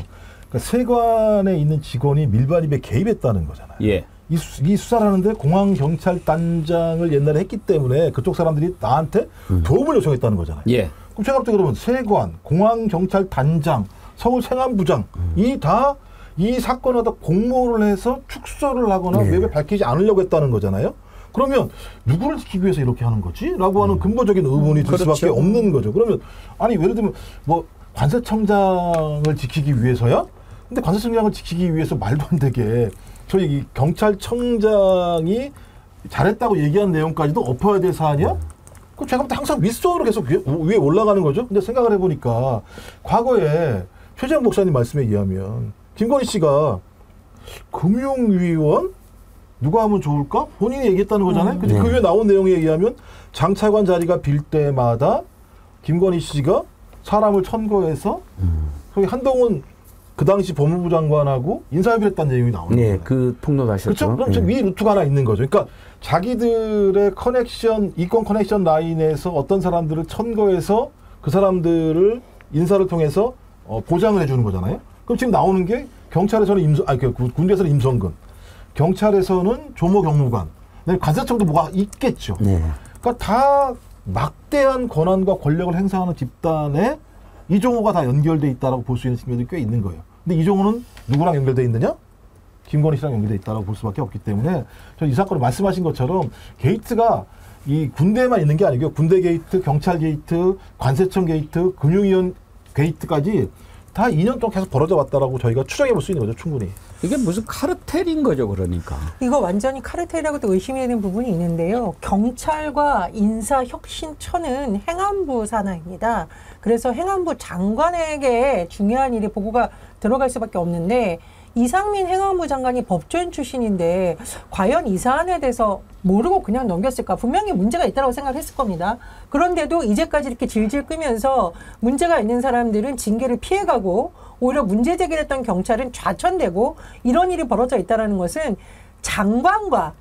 그러니까 세관에 있는 직원이 밀반 입에 개입했다는 거잖아요. 예. 이 수사를 하는데 공항경찰단장을 옛날에 했기 때문에 그쪽 사람들이 나한테 도움을 요청했다는 거잖아요. 예. 그럼 제가 볼 때 그러면 세관, 공항경찰단장, 서울생안부장 이 사건마다 공모를 해서 축소를 하거나 외부에 밝히지 않으려고 했다는 거잖아요. 그러면 누구를 지키기 위해서 이렇게 하는 거지? 라고 하는 근본적인 의문이 들 수밖에 없는 거죠. 그러면 아니 예를 들면 뭐 관세청장을 지키기 위해서야? 근데 관세청장을 지키기 위해서 말도 안 되게 저희 이 경찰청장이 잘했다고 얘기한 내용까지도 엎어야 될 사안이야? 그 제가 볼 때 항상 윗선으로 계속 위에 올라가는 거죠. 근데 생각을 해보니까 과거에 최재형 목사님 말씀에 의하면 김건희 씨가 금융위원 누가 하면 좋을까? 본인이 얘기했다는 거잖아요. 근데 그 위에 나온 내용에 의하면 장차관 자리가 빌 때마다 김건희 씨가 사람을 천거해서 거기 한동훈 그 당시 법무부 장관하고 인사협의를 했다는 내용이 나오는 거예요. 그 통로도 하셨죠. 그렇죠? 그럼 위 루트가 하나 있는 거죠. 그러니까 자기들의 커넥션, 이권 커넥션 라인에서 어떤 사람들을 천거해서 그 사람들을 인사를 통해서 보장을 해주는 거잖아요. 그럼 지금 나오는 게 경찰에서는 군대에서는 임성근, 경찰에서는 조모 경무관, 관세청도 뭐가 있겠죠. 그러니까 다 막대한 권한과 권력을 행사하는 집단에 이종호가 다 연결돼 있다라고 볼 수 있는 측면이 꽤 있는 거예요. 근데 이종호는 누구랑 연결돼 있느냐? 김건희 씨랑 연결돼 있다라고 볼 수밖에 없기 때문에 저는 이 사건을 말씀하신 것처럼 게이트가 이 군대에만 있는 게 아니고요. 군대 게이트, 경찰 게이트, 관세청 게이트, 금융위원 게이트까지 다 2년 동안 계속 벌어져 왔다라고 저희가 추정해 볼 수 있는 거죠, 충분히. 이게 무슨 카르텔인 거죠, 그러니까. 이거 완전히 카르텔이라고도 의심이 되는 부분이 있는데요. 경찰과 인사혁신처는 행안부 산하입니다. 그래서 행안부 장관에게 중요한 일이 보고가 들어갈 수밖에 없는데 이상민 행안부 장관이 법조인 출신인데 과연 이 사안에 대해서 모르고 그냥 넘겼을까? 분명히 문제가 있다고 생각했을 겁니다. 그런데도 이제까지 이렇게 질질 끄면서 문제가 있는 사람들은 징계를 피해가고 오히려 문제 제기를 했던 경찰은 좌천되고 이런 일이 벌어져 있다는 것은 장관과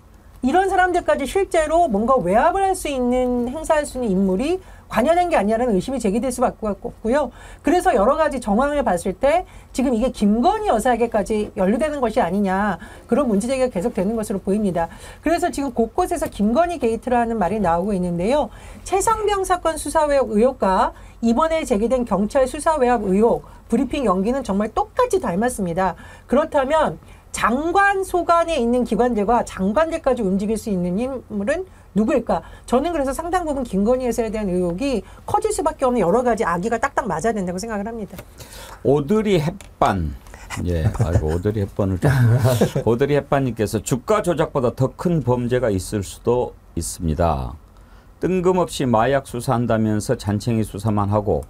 이런 사람들까지 실제로 뭔가 외압을 할 수 있는 행사할 수 있는 인물이 관여된 게 아니라는 의심이 제기될 수밖에 없고요. 그래서 여러 가지 정황을 봤을 때 지금 이게 김건희 여사에게까지 연루되는 것이 아니냐 그런 문제 제기가 계속되는 것으로 보입니다. 그래서 지금 곳곳에서 김건희 게이트라는 말이 나오고 있는데요. 최상병 사건 수사 외압 의혹과 이번에 제기된 경찰 수사 외압 의혹 브리핑 연기는 정말 똑같이 닮았습니다. 그렇다면 장관 소관에 있는 기관들과 장관들까지 움직일 수 있는 인물은 누구일까? 저는 그래서 상당 부분 김건희 여사에 대한 의혹이 커질 수밖에 없는 여러 가지 아기가 딱딱 맞아야 된다고 생각을 합니다. 오드리 햇반. 예, 아이고 오드리 햇반을 오드리 햇반님께서 주가 조작보다 더 큰 범죄가 있을 수도 있습니다. 뜬금없이 마약 수사한다면서 잔챙이 수사만 하고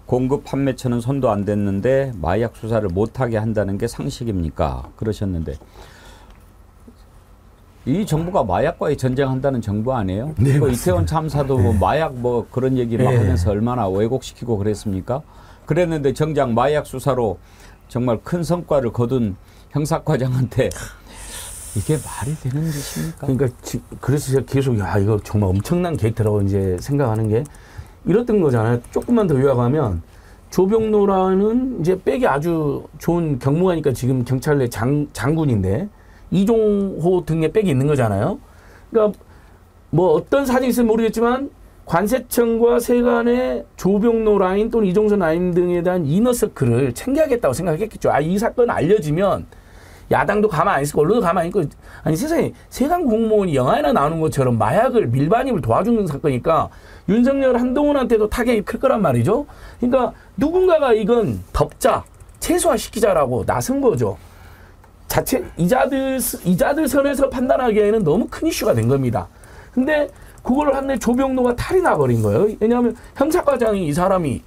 공급 판매처는 손도 안 댔는데 마약 수사를 못하게 한다는 게 상식입니까? 그러셨는데 이 정부가 마약과의 전쟁한다는 정부 아니에요? 네, 뭐 이태원 참사도 뭐 마약 뭐 그런 얘기 막 하면서 얼마나 왜곡시키고 그랬습니까? 그랬는데 정작 마약 수사로 정말 큰 성과를 거둔 형사과장한테 이게 말이 되는 짓입니까? 그러니까 그래서 제가 계속 이거 정말 엄청난 게이트라고 이제 생각하는 게 이랬던 거잖아요. 조금만 더 요약하면 조병노라는 이제 백이 아주 좋은 경무관이니까 지금 경찰 내 장군인데 이종호 등의 백이 있는 거잖아요. 그러니까 뭐 어떤 사정이 있을지 모르겠지만 관세청과 세관의 조병노 라인 또는 이종선 라인 등에 대한 이너서클을 챙겨야겠다고 생각했겠죠. 이 사건 알려지면 야당도 가만 안 있고 언론도 가만 안 있고 아니 세상에 세관 공무원이 영화에나 나오는 것처럼 마약을 밀반입을 도와주는 사건이니까 윤석열 한동훈한테도 타격이 클 거란 말이죠. 그러니까 누군가가 이건 덮자 최소화시키자라고 나선 거죠. 자체 이자들 선에서 판단하기에는 너무 큰 이슈가 된 겁니다. 근데 그걸 한데 조병노가 탈이 나버린 거예요. 왜냐하면 형사과장이 이 사람이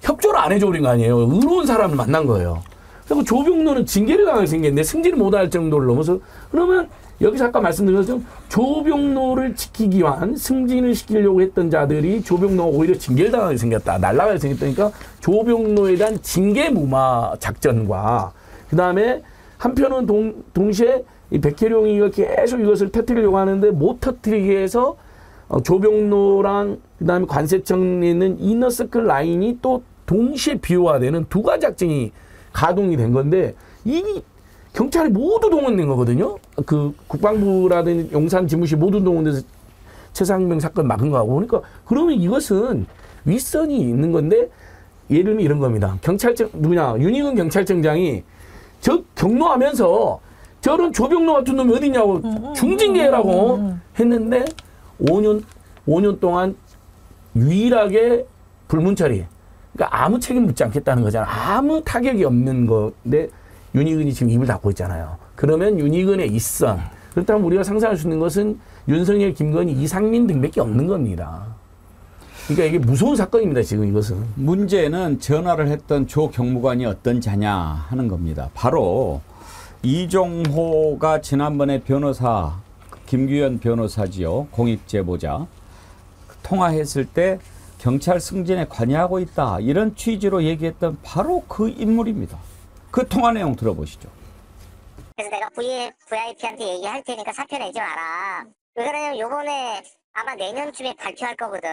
협조를 안 해줘 버린 거 아니에요. 의로운 사람을 만난 거예요. 그리고 조병노는 징계를 당하게 생겼는데 승진을 못할 정도를 넘어서 그러면 여기서 아까 말씀드린 것처럼 조병노를 지키기 위한 승진을 시키려고 했던 자들이 조병노가 오히려 징계를 당하게 생겼다. 날아가게 생겼다니까 조병노에 대한 징계 무마 작전과 그다음에 한편은 동시에 이 백혜룡이 계속 이것을 터뜨리려고 하는데 못 터뜨리게 해서 조병노랑 그다음에 관세청에 있는 이너서클 라인이 또 동시에 비호화되는 두 가지 작전이 가동이 된 건데 이 경찰이 모두 동원된 거거든요. 그 국방부라든지 용산 지무실 모두 동원돼서 최상병 사건 막은 거하고 그러니까 그러면 이것은 윗선이 있는 건데 예를 들면 이런 겁니다. 경찰청 누구냐 윤희근 경찰청장이 저 경로하면서 저런 조병로 같은 놈이 어디냐고 중징계라고 했는데 5년 동안 유일하게 불문 처리. 그러니까 아무 책임 묻지 않겠다는 거잖아. 아무 타격이 없는 건데 윤희근이 지금 입을 닫고 있잖아요. 그러면 윤희근의 일선. 그렇다면 우리가 상상할 수 있는 것은 윤석열, 김건희, 이상민 등밖에 없는 겁니다. 그러니까 이게 무서운 사건입니다. 지금 이것은. 문제는 전화를 했던 조 경무관이 어떤 자냐 하는 겁니다. 바로 이종호가 지난번에 변호사 김규현 변호사지요. 공익제보자. 통화했을 때 경찰 승진에 관여하고 있다. 이런 취지로 얘기했던 바로 그 인물입니다. 그 통화 내용 들어보시죠. 그래서 내가 VIP한테 얘기할 테니까 사표 내지 마라. 왜 그러냐면 요번에 아마 내년쯤에 발표할 거거든.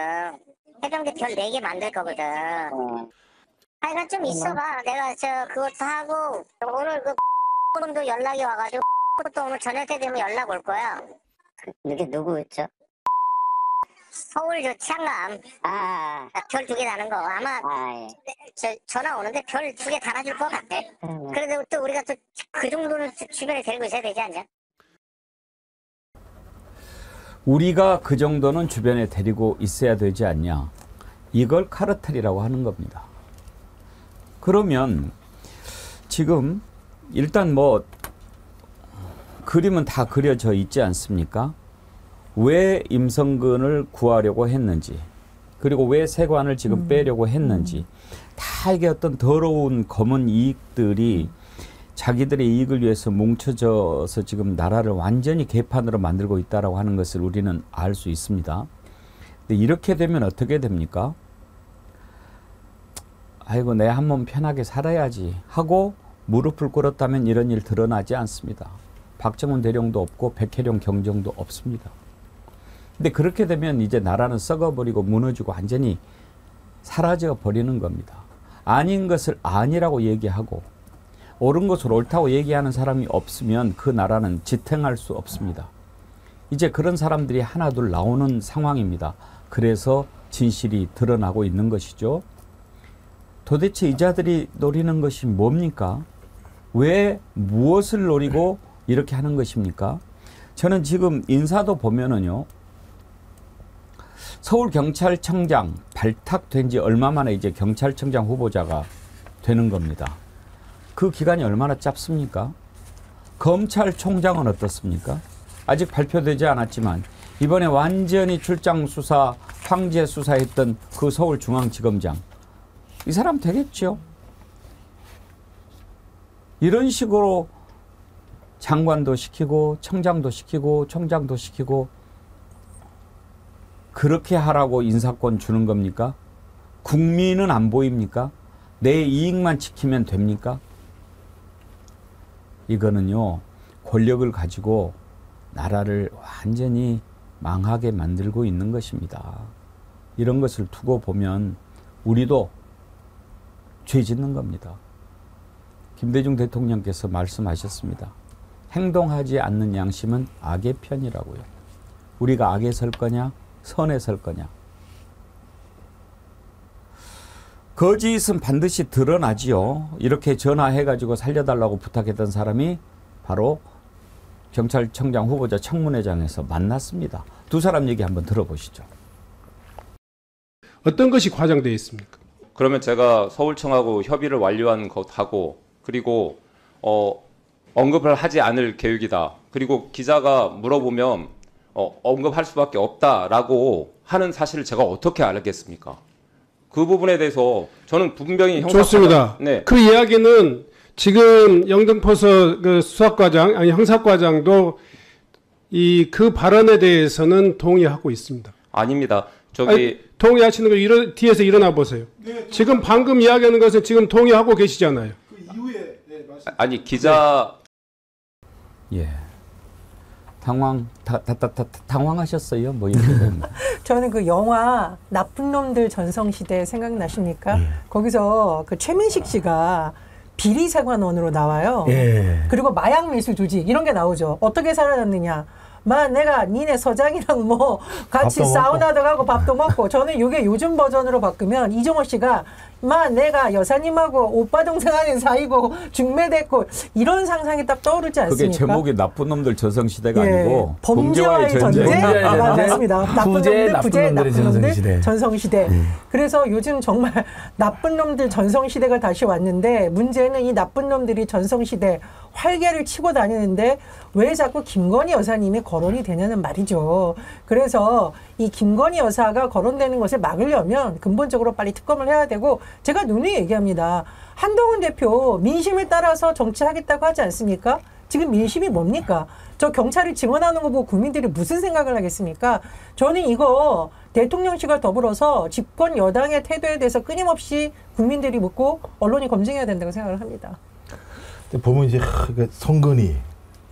해병대 별 4개 만들 거거든. 하여간 좀 있어봐. 내가 그것도 하고 오늘 도 연락이 와가지고 또 오늘 저녁 때 되면 연락 올 거야. 이게 누구였죠? 서울 창남. 별 2개 다는 거. 아마 전화 오는데 별 2개 달아줄 것 같아. 그래도 또 우리가 또 그 정도는 주변에 데리고 있어야 되지 않냐? 우리가 그 정도는 주변에 데리고 있어야 되지 않냐. 이걸 카르텔이라고 하는 겁니다. 그러면 지금 일단 뭐 그림은 다 그려져 있지 않습니까? 왜 임성근을 구하려고 했는지 그리고 왜 세관을 지금 빼려고 했는지 다 이게 어떤 더러운 검은 이익들이 자기들의 이익을 위해서 뭉쳐져서 지금 나라를 완전히 개판으로 만들고 있다라고 하는 것을 우리는 알 수 있습니다. 근데 이렇게 되면 어떻게 됩니까? 아이고 내 한 몸 편하게 살아야지 하고 무릎을 꿇었다면 이런 일 드러나지 않습니다. 박정훈 대령도 없고 백혜령 경정도 없습니다. 근데 그렇게 되면 이제 나라는 썩어버리고 무너지고 완전히 사라져 버리는 겁니다. 아닌 것을 아니라고 얘기하고 옳은 것을 옳다고 얘기하는 사람이 없으면 그 나라는 지탱할 수 없습니다. 이제 그런 사람들이 하나둘 나오는 상황입니다. 그래서 진실이 드러나고 있는 것이죠. 도대체 이 자들이 노리는 것이 뭡니까? 왜 무엇을 노리고 이렇게 하는 것입니까? 저는 지금 인사도 보면은요. 서울경찰청장 발탁된 지 얼마 만에 이제 경찰청장 후보자가 되는 겁니다. 그 기간이 얼마나 짧습니까? 검찰총장은 어떻습니까? 아직 발표되지 않았지만 이번에 완전히 출장 수사, 황제 수사했던 그 서울중앙지검장. 이 사람 되겠죠? 이런 식으로 장관도 시키고 청장도 시키고 총장도 시키고 그렇게 하라고 인사권 주는 겁니까? 국민은 안 보입니까? 내 이익만 지키면 됩니까? 이거는요, 권력을 가지고 나라를 완전히 망하게 만들고 있는 것입니다. 이런 것을 두고 보면 우리도 죄 짓는 겁니다. 김대중 대통령께서 말씀하셨습니다. 행동하지 않는 양심은 악의 편이라고요. 우리가 악에 설 거냐, 선에 설 거냐. 거짓은 반드시 드러나지요. 이렇게 전화해가지고 살려달라고 부탁했던 사람이 바로 경찰청장 후보자 청문회장에서 만났습니다. 두 사람 얘기 한번 들어보시죠. 어떤 것이 과장되어 있습니까? 그러면 제가 서울청하고 협의를 완료한 것하고 그리고 언급을 하지 않을 계획이다. 그리고 기자가 물어보면 언급할 수밖에 없다라고 하는 사실을 제가 어떻게 알겠습니까? 그 부분에 대해서 저는 분명히 좋습니다. 네. 그 이야기는 지금 영등포서 그 수사과장 아니 형사과장도 그 발언에 대해서는 동의하고 있습니다. 아닙니다. 동의하시는 거 뒤에서 일어나 보세요. 네, 지금 방금 이야기하는 것은 지금 동의하고 계시잖아요. 그 이후에 아니 기자 예. 당황하셨어요? 뭐 이렇게 되면. 저는 그 영화 나쁜 놈들 전성시대 생각나십니까? 거기서 그 최민식 씨가 비리세관원으로 나와요. 그리고 마약 밀수 조직 이런 게 나오죠. 어떻게 살아남느냐. 내가 니네 서장이랑 뭐 같이 사우나도 가고 밥도 먹고 저는 이게 요즘 버전으로 바꾸면 이종호 씨가 내가 여사님하고 오빠 동생 하는 사이고 중매됐고 이런 상상이 딱 떠오르지 않습니까? 그게 제목이 나쁜 놈들 전성시대가 아니고 범죄와의 전쟁? 맞습니다. 나쁜 놈들 전성시대. 그래서 요즘 정말 나쁜 놈들 전성시대가 다시 왔는데 문제는 이 나쁜 놈들이 전성시대 활개를 치고 다니는데 왜 자꾸 김건희 여사님이 거론이 되냐는 말이죠. 그래서 이 김건희 여사가 거론되는 것을 막으려면 근본적으로 빨리 특검을 해야 되고 제가 누누이 얘기합니다. 한동훈 대표 민심을 따라서 정치하겠다고 하지 않습니까? 지금 민심이 뭡니까? 저 경찰이 증언하는 거 보고 국민들이 무슨 생각을 하겠습니까? 저는 이거 대통령실과 더불어서 집권 여당의 태도에 대해서 끊임없이 국민들이 묻고 언론이 검증해야 된다고 생각을 합니다. 보면 이제 성근이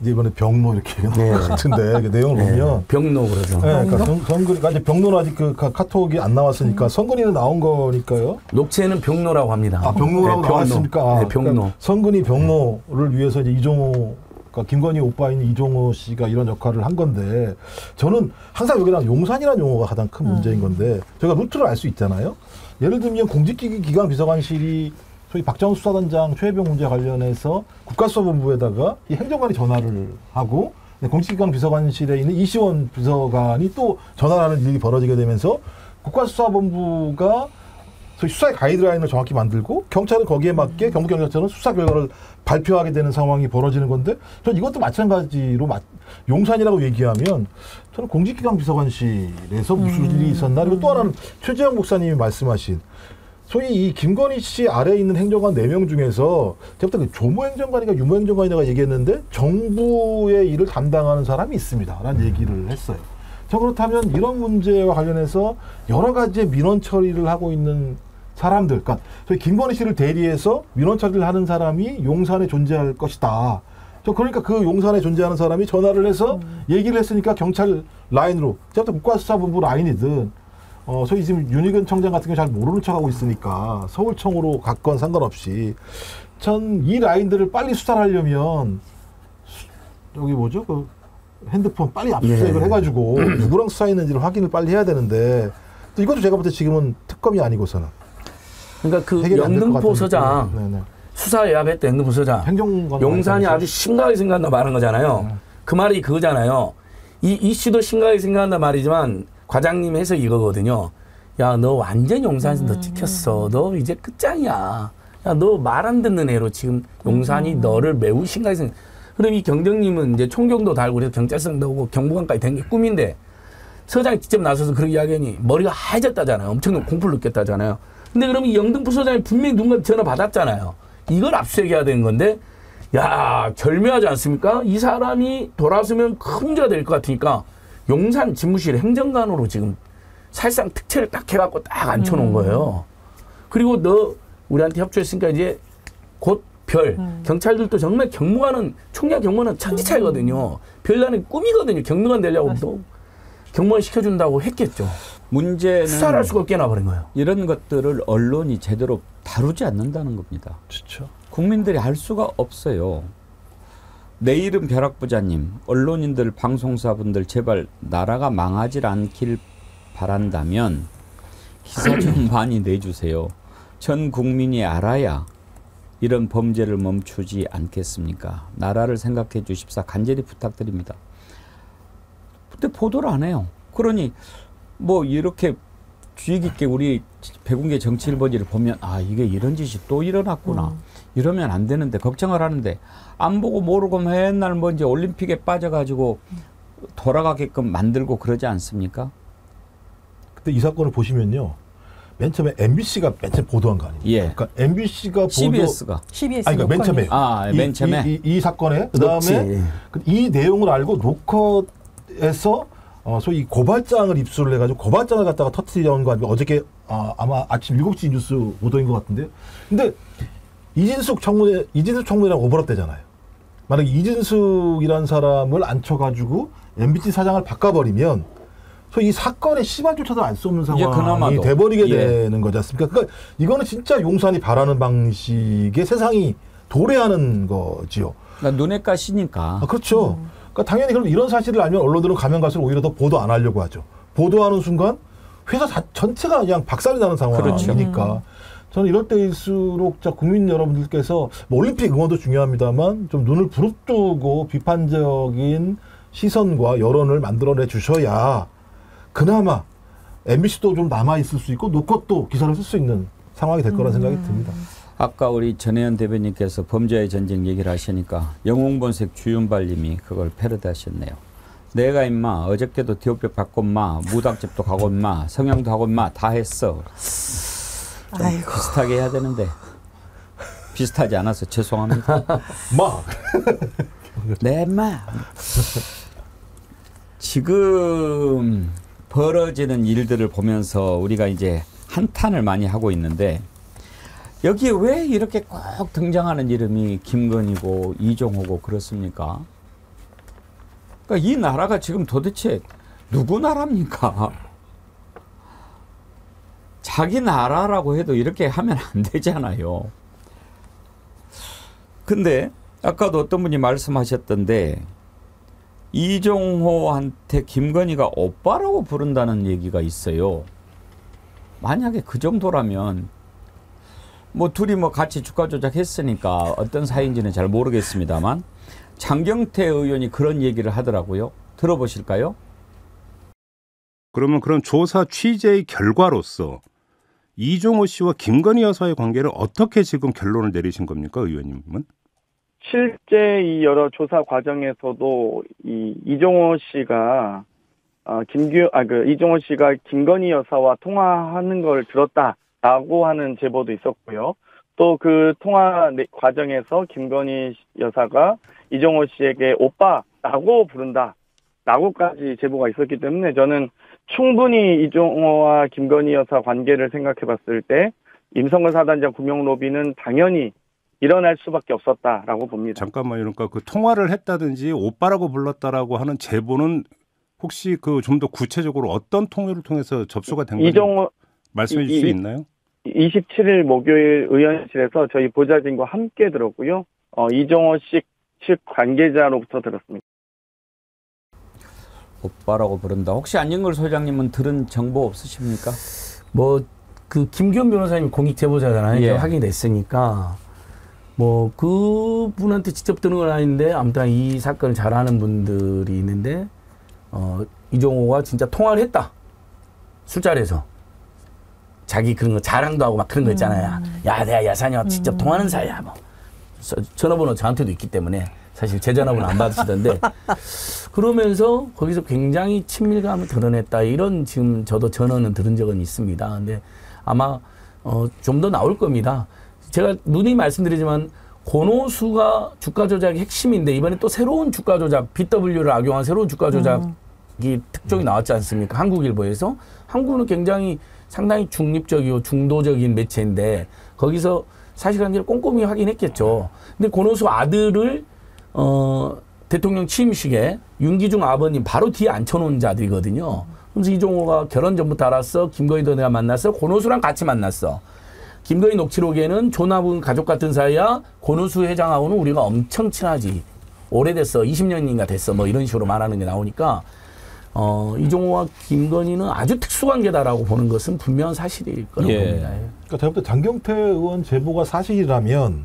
이제 이번에 병로 이렇게 같은데 내용을 보면 병로 그러죠. 네, 그러니까 성근이가 이제 병로는 아직 그 카톡이 안 나왔으니까 성근이는 나온 거니까요. 녹취에는 병로라고 합니다. 병로라고 나왔으니까. 병로. 그러니까 성근이 병로를 위해서 이제 이종호, 그러니까 김건희 오빠인 이종호 씨가 이런 역할을 한 건데 저는 항상 여기다 용산이라는 용어가 가장 큰 문제인 건데 저희가 루트를 알 수 있잖아요. 예를 들면 공직기강 비서관실이 소위 박정우 수사단장 최혜병 문제 관련해서 국가수사본부에다가 이 행정관이 전화를 하고 공직기강 비서관실에 있는 이시원 비서관이 또 전화를 하는 일이 벌어지게 되면서 국가수사본부가 소위 수사의 가이드라인을 정확히 만들고 경찰은 거기에 맞게 경북경찰청은 수사 결과를 발표하게 되는 상황이 벌어지는 건데 저는 이것도 마찬가지로 용산이라고 얘기하면 저는 공직기강 비서관실에서 무슨 일이 있었나. 그리고 또 하나는 최재형 목사님이 말씀하신 소위 이 김건희 씨 아래에 있는 행정관 4명 중에서 제가 그 조모 행정관이가 유모 행정관이라고 얘기했는데 정부의 일을 담당하는 사람이 있습니다. 라는 얘기를 했어요. 저 그렇다면 이런 문제와 관련해서 여러 가지의 민원 처리를 하고 있는 사람들, 그러니까 소위 김건희 씨를 대리해서 민원 처리를 하는 사람이 용산에 존재할 것이다. 저 그러니까 그 용산에 존재하는 사람이 전화를 해서 얘기를 했으니까 경찰 라인으로, 제가 국가수사본부 라인이든 소위 지금 윤희근 청장 같은 경우 잘 모르는 척하고 있으니까 서울청으로 갔건 상관없이 전 이 라인들을 빨리 수사를 하려면 여기 뭐죠? 그 핸드폰 빨리 압수수색을 해가지고 누구랑 수사했는지를 확인을 빨리 해야 되는데 또 이것도 제가 볼 때 지금은 특검이 아니고서는 그러니까 그 영등포 서장 수사 예약했던 영등포 서장 용산이 아주 심각하게 생각한다 말한 거잖아요. 그 말이 그거잖아요. 이 이슈도 심각하게 생각한다 말이지만 과장님 해석이 이거거든요. 야, 너 완전 용산에서 너 찍혔어. 너 이제 끝장이야. 야, 너 말 안 듣는 애로 지금 용산이 너를 매우 심각하게 생각. 그럼 이 경정님은 이제 총경도 달고 그래서 경찰서도 오고 경무관까지 된 게 꿈인데 서장이 직접 나서서 그렇게 이야기하니 머리가 하얘졌다잖아요. 엄청난 공포를 느꼈다잖아요. 근데 그러면 이 영등포 서장이 분명히 누군가 전화 받았잖아요. 이걸 압수수색해야 되는 건데 야, 절묘하지 않습니까? 이 사람이 돌아서면 큰 문제가 될 것 같으니까 용산 집무실 행정관으로 지금 사실상 특채를 딱 해갖고 딱 앉혀놓은 거예요. 그리고 너 우리한테 협조했으니까 이제 곧 별. 경찰들도 정말 경무관은, 총장 경무관은 천지차이거든요. 별나는 꿈이거든요. 경무관 되려고 또 경무관 시켜준다고 했겠죠. 문제는 수사를 할 수가 없게 나버린 거예요. 이런 것들을 언론이 제대로 다루지 않는다는 겁니다. 그렇죠. 국민들이 알 수가 없어요. 내일은 벼락부자님, 언론인들, 방송사분들 제발 나라가 망하지 않길 바란다면 기사 좀 많이 내주세요. 전 국민이 알아야 이런 범죄를 멈추지 않겠습니까? 나라를 생각해 주십사 간절히 부탁드립니다. 근데 보도를 안 해요. 그러니 뭐 이렇게 주의 깊게 우리 백운계 정치일보지를 보면 아, 이게 이런 짓이 또 일어났구나. 이러면 안 되는데 걱정을 하는데 안 보고 모르고 맨날 뭐 이제 올림픽에 빠져가지고 돌아가게끔 만들고 그러지 않습니까? 근데 이 사건을 보시면요. 맨 처음에 MBC가 맨 처음 보도한 거 아니에요? 예. 그러니까 MBC가 CBS가. 아니, 그러니까 맨 처음에. 맨 처음에. 이 사건에 그다음에 이 내용을 알고 노컷에서 소위 고발장을 입수를 해가지고 고발장을 갖다가 터뜨려온 거 아니고 어저께 아마 아침 7시 뉴스 보도인 것 같은데요. 근데 이진숙 청문회랑 오버랩되잖아요. 만약에 이진숙이라는 사람을 앉혀가지고 MBC 사장을 바꿔버리면 이 사건의 시발조차도 알 수 없는 상황이 그나마도. 돼버리게 예. 되는 거지 않습니까? 그러니까 이거는 진짜 용산이 바라는 방식의 세상이 도래하는 거지요. 그러니까 눈에 까시니까. 그렇죠. 그러니까 당연히 그럼 이런 사실을 알면 언론들은 가면 갈수록 오히려 더 보도 안 하려고 하죠. 보도하는 순간 회사 전체가 그냥 박살이 나는 상황이니까. 그렇죠. 저는 이럴 때일수록 국민 여러분들께서 뭐 올림픽 응원도 중요합니다만 좀 눈을 부릅뜨고 비판적인 시선과 여론을 만들어내 주셔야 그나마 MBC도 좀 남아있을 수 있고 놓고 또 기사를 쓸 수 있는 상황이 될 거라는 생각이 듭니다. 아까 우리 전혜연 대변인께서 범죄의 전쟁 얘기를 하시니까 영웅본색 주윤발님이 그걸 패러디하셨네요. 내가 임마 어저께도 디오뼈 받고 임마 무당집도 가고 임마 성형도 하고 임마 다 했어. 좀 비슷하게 해야 되는데 비슷하지 않아서 죄송합니다. 네 임마. 지금 벌어지는 일들을 보면서 우리가 이제 한탄을 많이 하고 있는데 여기에 왜 이렇게 꼭 등장하는 이름이 김건희고 이종호고 그렇습니까? 그러니까 이 나라가 지금 도대체 누구 나라입니까? 자기 나라라고 해도 이렇게 하면 안 되잖아요. 근데 아까도 어떤 분이 말씀하셨던데 이종호한테 김건희가 오빠라고 부른다는 얘기가 있어요. 만약에 그 정도라면 뭐 둘이 뭐 같이 주가 조작했으니까 어떤 사이인지는 잘 모르겠습니다만 장경태 의원이 그런 얘기를 하더라고요. 들어보실까요? 그러면 그런 조사 취재의 결과로서 이종호 씨와 김건희 여사의 관계를 어떻게 지금 결론을 내리신 겁니까, 의원님은? 실제 이 여러 조사 과정에서도 이종호 씨가 이종호 씨가 김건희 여사와 통화하는 걸 들었다라고 하는 제보도 있었고요. 또 그 통화 과정에서 김건희 여사가 이종호 씨에게 오빠라고 부른다라고까지 제보가 있었기 때문에 저는 충분히 이종호와 김건희 여사 관계를 생각해 봤을 때 임성근 사단장 구명 로비는 당연히 일어날 수밖에 없었다라고 봅니다. 잠깐만요. 그러니까 그 통화를 했다든지 오빠라고 불렀다라고 하는 제보는 혹시 그 좀 더 구체적으로 어떤 통로를 통해서 접수가 된 건지 말씀해 주실 수 있나요? 27일 목요일 의원실에서 저희 보좌진과 함께 들었고요. 이종호 씨 측 관계자로부터 들었습니다. 오빠라고 부른다. 혹시 안진걸 소장님은 들은 정보 없으십니까? 뭐 그 김기현 변호사님 공익 제보자잖아요. 예. 확인이 됐으니까 뭐 그분한테 직접 들은 건 아닌데 아무튼 이 사건을 잘 아는 분들이 있는데 이종호가 진짜 통화를 했다. 술자리에서 자기 그런 거 자랑도 하고 막 그런 거 있잖아요. 야 내가 야산이와 직접 통화하는 사이야. 뭐 전화번호 저한테도 있기 때문에 사실 제 전화번호 안 받으시던데 그러면서 거기서 굉장히 친밀감을 드러냈다. 이런 지금 저도 전언은 들은 적은 있습니다. 근데 아마 좀 더 나올 겁니다. 제가 누누이 말씀드리지만 권오수가 주가 조작의 핵심인데 이번에 또 새로운 주가 조작, BW를 악용한 새로운 주가 조작이 특종이 나왔지 않습니까? 한국일보에서. 한국은 굉장히 상당히 중립적이고 중도적인 매체인데 거기서 사실관계를 꼼꼼히 확인했겠죠. 근데 권오수 아들을 대통령 취임식에 윤기중 아버님 바로 뒤에 앉혀놓은 자들이거든요. 그래서 이종호가 결혼 전부터 알았어. 김건희도 내가 만났어. 권오수랑 같이 만났어. 김건희 녹취록에는 조나분 가족 같은 사이야. 권오수 회장하고는 우리가 엄청 친하지. 오래됐어. 20년인가 됐어. 뭐 이런 식으로 말하는 게 나오니까 이종호와 김건희는 아주 특수관계다라고 보는 것은 분명한 사실일 거라고 봅니다. 그러니까 제가 볼 때 장경태 의원 제보가 사실이라면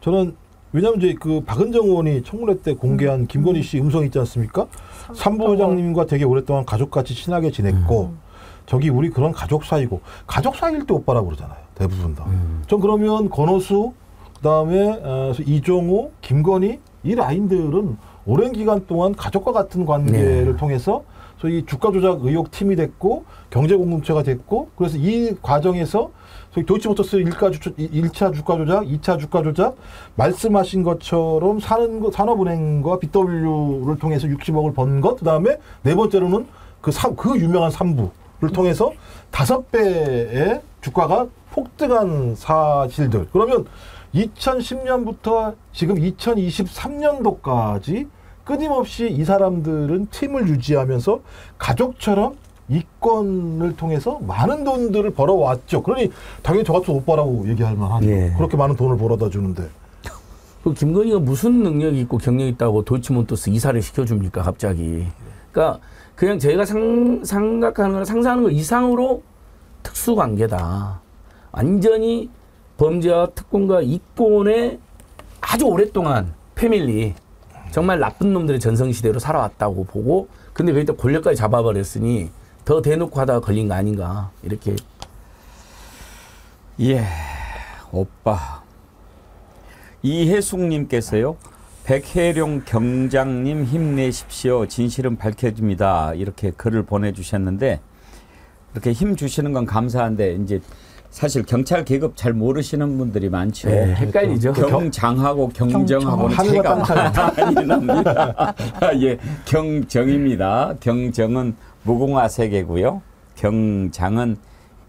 저는 왜냐하면 이제 그 박은정 의원이 청문회 때 공개한 김건희 씨 음성 있지 않습니까? 삼부회장님과 되게 오랫동안 가족같이 친하게 지냈고 저기 우리 그런 가족 사이고 가족 사이일 때 오빠라고 그러잖아요. 대부분 다. 전 그러면 권오수 그다음에 이종호, 김건희 이 라인들은 오랜 기간 동안 가족과 같은 관계를 통해서 소위 주가 조작 의혹 팀이 됐고 경제 공동체가 됐고 그래서 이 과정에서 소위 도이치모터스 1차 주가 조작, 2차 주가 조작 말씀하신 것처럼 산업은행과 BW를 통해서 60억을 번 것 그다음에 네 번째로는 그 유명한 3부를 통해서 5배의 주가가 폭등한 사실들. 그러면 2010년부터 지금 2023년도까지 끊임없이 이 사람들은 팀을 유지하면서 가족처럼 이권을 통해서 많은 돈들을 벌어왔죠. 그러니 당연히 저 같은 오빠라고 얘기할 만하죠. 예. 그렇게 많은 돈을 벌어다 주는데. 그 김건희가 무슨 능력이 있고 경력이 있다고 도이치몬터스 이사를 시켜줍니까 갑자기. 그러니까 그냥 저희가 생각하는 거나 상상하는 것 이상으로 특수관계다. 완전히 범죄와 특권과 이권의 아주 오랫동안 패밀리 정말 나쁜 놈들의 전성시대로 살아왔다고 보고 근데 거기다 권력까지 잡아버렸으니 더 대놓고 하다가 걸린 거 아닌가 이렇게. 예, 오빠. 이혜숙님께서요. 백혜룡 경장님 힘내십시오. 진실은 밝혀집니다. 이렇게 글을 보내주셨는데 이렇게 힘 주시는 건 감사한데 이제 사실 경찰 계급 잘 모르시는 분들이 많죠. 네, 헷갈리죠. 경장하고 경정하고는 차이가 많이 납니다. 예, 경정입니다. 경정은 무궁화 세계고요. 경장은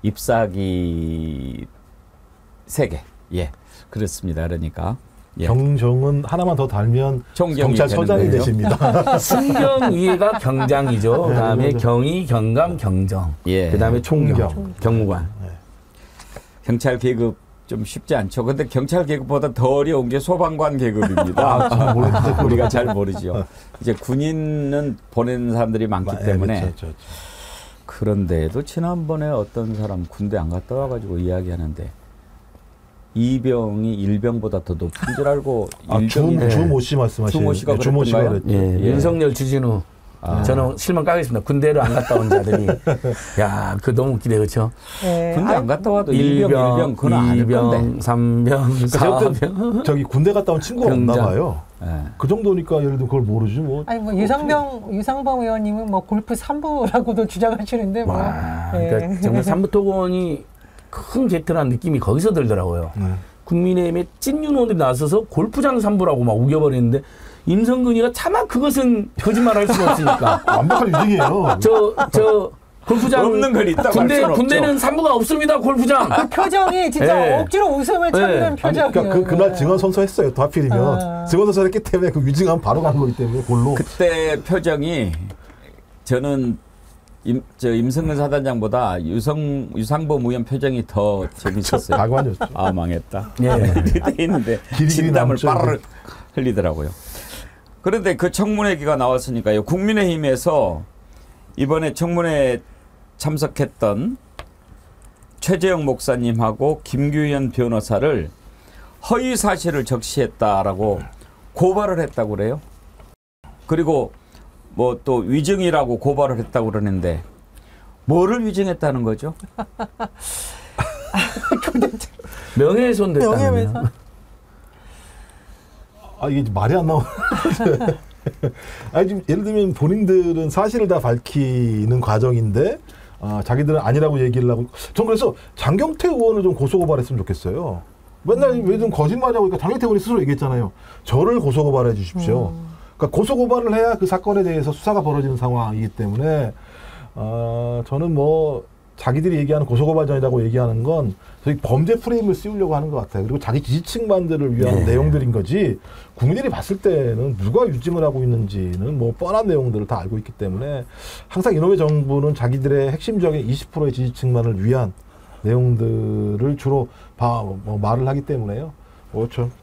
잎사귀 세계. 예, 그렇습니다. 그러니까. 예. 경정은 하나만 더 달면 경찰서장이 되십니다. 순경 위에가 경장이죠. 그다음에 경위, 경감, 경정. 예. 그다음에 총경, 경무관. 경찰 계급 좀 쉽지 않죠. 근데 경찰 계급보다 더 어려운 게 소방관 계급입니다. 우리가 잘 모르죠. 이제 군인은 보내는 사람들이 많기 때문에. 그렇죠. 그런데도 지난번에 어떤 사람 군대 안 갔다 와가지고 이야기하는데 이병이 일병보다 더 높은 줄 알고 주모 씨 말씀하시는 주모 씨가 그랬던가요? 예. 윤석열 주진우 저는 실망 까겠습니다. 군대를 안 갔다 온 자들이 야, 그 너무 웃기네 그렇죠? 네. 군대 안 갔다 와도 일병 그건 아닐 건데 3병 4병 저기 군대 갔다 온 친구가 없나 봐요. 네. 그 정도니까 예를 들어 그걸 모르지 뭐. 아니 뭐 유상범 의원님은 뭐 골프 3부라고도 주장하시는데 뭐. 그러니까 정말 삼부토건이 큰 개털한 느낌이 거기서 들더라고요. 국민의힘에 찐윤호들이 나서서 골프장 3부라고 막 우겨버리는데 임성근이가 차마 그것은 거짓말할 수가 없으니까. 완벽한 유증이에요. 저 골프장 없는 건 있다. 군대는 3부가 없습니다. 골프장. 그 표정이 진짜 억지로 웃음을 참는 표정이에요. 그러니까 그날 증언 선서했어요. 또 하필이면 증언 선서했기 때문에 그 유증하면 바로 간 거기 때문에 골로. 그때 표정이 저는 임성근 사단장보다 유상범 의원 표정이 더 재밌었어요. 가관이었죠. 아 망했다. 예. 그때 있는데 진땀을 빠르르 흘리더라고요. 그런데 그 청문회기가 나왔으니까요. 국민의힘에서 이번에 청문회 참석했던 최재형 목사님하고 김규현 변호사를 허위 사실을 적시했다라고 고발을 했다고 그래요. 그리고 뭐 또 위증이라고 고발을 했다고 그러는데 뭐를 위증했다는 거죠? 명예훼손 됐다는. 이게 말이 안 나오네. 지금 예를 들면 본인들은 사실을 다 밝히는 과정인데 자기들은 아니라고 얘기를 하고. 전 그래서 장경태 의원을 좀 고소고발했으면 좋겠어요. 맨날 왜 좀 거짓말이라고 하니까 장경태 의원이 스스로 얘기했잖아요. 저를 고소고발해 주십시오. 그러니까 고소고발을 해야 그 사건에 대해서 수사가 벌어지는 상황이기 때문에 저는 뭐 자기들이 얘기하는 고소고발전이라고 얘기하는 건 저희 범죄 프레임을 씌우려고 하는 것 같아요. 그리고 자기 지지층만들을 위한 내용들인 거지 국민들이 봤을 때는 누가 유증을 하고 있는지는 뭐 뻔한 내용들을 다 알고 있기 때문에 항상 이놈의 정부는 자기들의 핵심적인 20%의 지지층만을 위한 내용들을 주로 말을 하기 때문에요.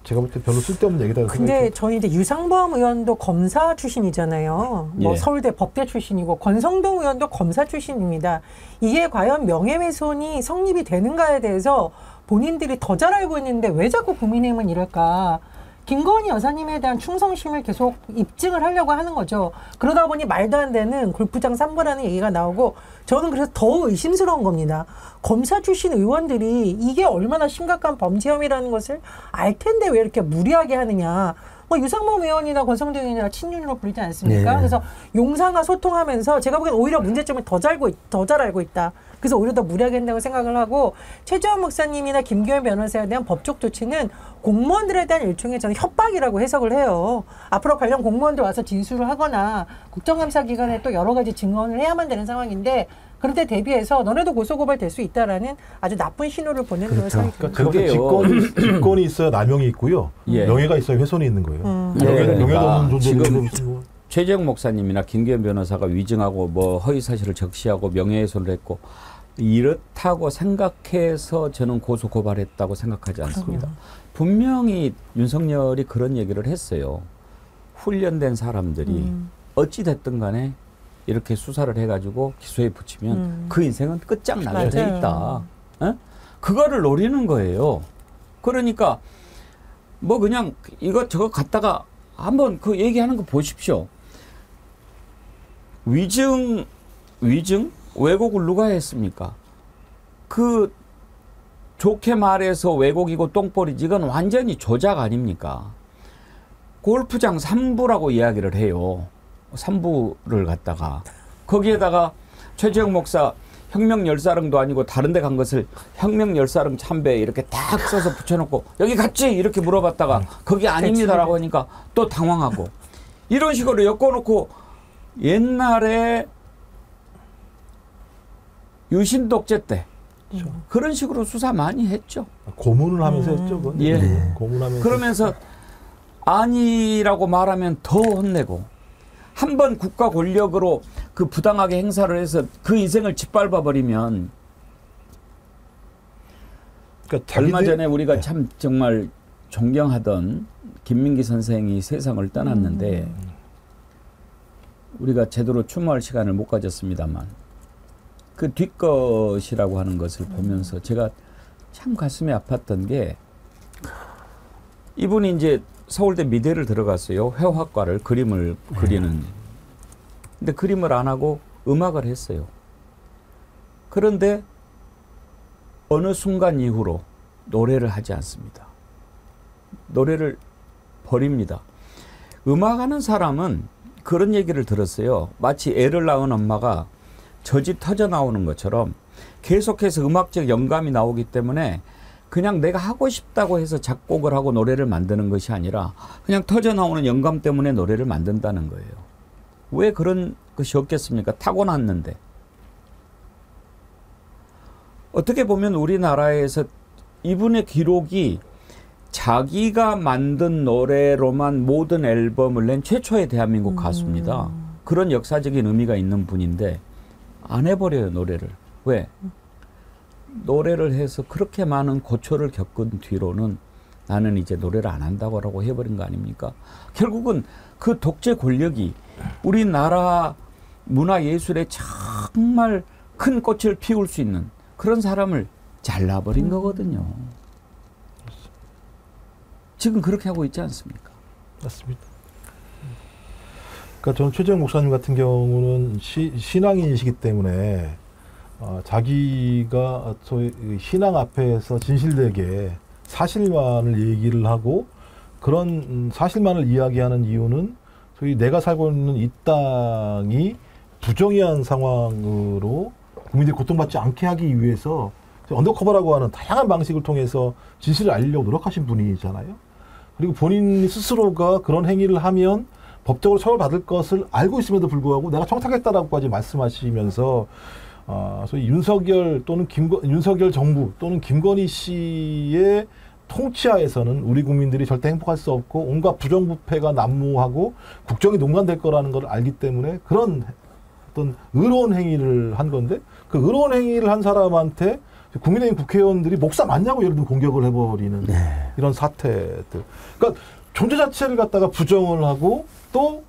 제가 볼 때 별로 쓸데없는 얘기다. 근데 저희 이제 유상범 의원도 검사 출신이잖아요. 뭐 서울대 법대 출신이고 권성동 의원도 검사 출신입니다. 이게 과연 명예훼손이 성립이 되는가에 대해서 본인들이 더 잘 알고 있는데 왜 자꾸 국민의힘은 이럴까? 김건희 여사님에 대한 충성심을 계속 입증을 하려고 하는 거죠. 그러다 보니 말도 안 되는 골프장 3부라는 얘기가 나오고 저는 그래서 더 의심스러운 겁니다. 검사 출신 의원들이 이게 얼마나 심각한 범죄 혐의라는 것을 알 텐데 왜 이렇게 무리하게 하느냐. 뭐 유상범 의원이나 권성동 의원이나 친윤으로 부르지 않습니까? 그래서 용상과 소통하면서 제가 보기엔 오히려 문제점을 더 잘 알고 있다. 그래서 오히려 더 무리하게 한다고 생각을 하고 최재형 목사님이나 김규현 변호사에 대한 법적 조치는 공무원들에 대한 일종의 저는 협박이라고 해석을 해요. 앞으로 관련 공무원들 와서 진술을 하거나 국정감사 기간에 또 여러 가지 증언을 해야만 되는 상황인데 그런데 대비해서 너네도 고소고발 될 수 있다라는 아주 나쁜 신호를 보내는 그런 상황이 그러니까 직권이 있어야 남용이 있고요. 명예가 있어야 훼손이 있는 거예요. 명예도 없는 존재는 최재형 목사님이나 김기현 변호사가 위증하고 뭐 허위사실을 적시하고 명예훼손을 했고 이렇다고 생각해서 저는 고소 고발했다고 생각하지 않습니다. 분명히 윤석열이 그런 얘기를 했어요. 훈련된 사람들이 어찌 됐든 간에 이렇게 수사를 해가지고 기소에 붙이면 그 인생은 끝장나게 돼 있다. 에? 그거를 노리는 거예요. 그러니까 뭐 그냥 이것저것 갖다가 한번 그 얘기하는 거 보십시오. 위증 왜곡을 누가 했습니까? 그 좋게 말해서 왜곡이고 똥벌이지 이건 완전히 조작 아닙니까? 골프장 3부라고 이야기를 해요. 3부를 갖다가 거기에다가 최재형 목사 혁명 열사릉도 아니고 다른 데 간 것을 혁명 열사릉 참배 이렇게 딱 써서 붙여놓고 여기 갔지? 이렇게 물어봤다가 거기 아닙니다라고 하니까 또 당황하고 이런 식으로 엮어놓고 옛날에 유신독재 때 그런 식으로 수사 많이 했죠. 고문을 하면서 했죠. 그건. 예. 고문하면서. 그러면서 아니라고 말하면 더 혼내고 한 번 국가 권력으로 그 부당하게 행사를 해서 그 인생을 짓밟아 버리면 그러니까 얼마 전에 우리가 참 정말 존경하던 김민기 선생이 세상을 떠났는데 우리가 제대로 추모할 시간을 못 가졌습니다만 그 뒷것이라고 하는 것을 보면서 제가 참 가슴이 아팠던 게 이분이 이제 서울대 미대를 들어갔어요. 회화과를 그림을 그리는. 근데 그림을 안 하고 음악을 했어요. 그런데 어느 순간 이후로 노래를 하지 않습니다. 노래를 버립니다. 음악하는 사람은 그런 얘기를 들었어요. 마치 애를 낳은 엄마가 젖이 터져 나오는 것처럼 계속해서 음악적 영감이 나오기 때문에 그냥 내가 하고 싶다고 해서 작곡을 하고 노래를 만드는 것이 아니라 그냥 터져 나오는 영감 때문에 노래를 만든다는 거예요. 왜 그런 것이 없겠습니까? 타고났는데. 어떻게 보면 우리나라에서 이분의 기록이 자기가 만든 노래로만 모든 앨범을 낸 최초의 대한민국 가수입니다. 그런 역사적인 의미가 있는 분인데 안 해버려요, 노래를. 왜? 노래를 해서 그렇게 많은 고초를 겪은 뒤로는 나는 이제 노래를 안 한다고 해버린 거 아닙니까? 결국은 그 독재 권력이 우리나라 문화예술에 정말 큰 꽃을 피울 수 있는 그런 사람을 잘라버린 거거든요. 지금 그렇게 하고 있지 않습니까? 맞습니다. 그러니까 저는 최재형 목사님 같은 경우는 신앙인이시기 때문에 자기가 소위 신앙 앞에서 진실되게 사실만을 얘기를 하고 그런 사실만을 이야기하는 이유는 소위 내가 살고 있는 이 땅이 부정의한 상황으로 국민들이 고통받지 않게 하기 위해서 언더커버라고 하는 다양한 방식을 통해서 진실을 알리려고 노력하신 분이잖아요. 그리고 본인 스스로가 그런 행위를 하면 법적으로 처벌받을 것을 알고 있음에도 불구하고 내가 청탁했다라고까지 말씀하시면서 소위 윤석열 또는 윤석열 정부 또는 김건희 씨의 통치하에서는 우리 국민들이 절대 행복할 수 없고 온갖 부정부패가 난무하고 국정이 농간될 거라는 걸 알기 때문에 그런 어떤 의로운 행위를 한 건데 그 의로운 행위를 한 사람한테 국민의힘 국회의원들이 목사 맞냐고 예를 들어 공격을 해버리는 이런 사태들. 그러니까 존재 자체를 갖다가 부정을 하고 또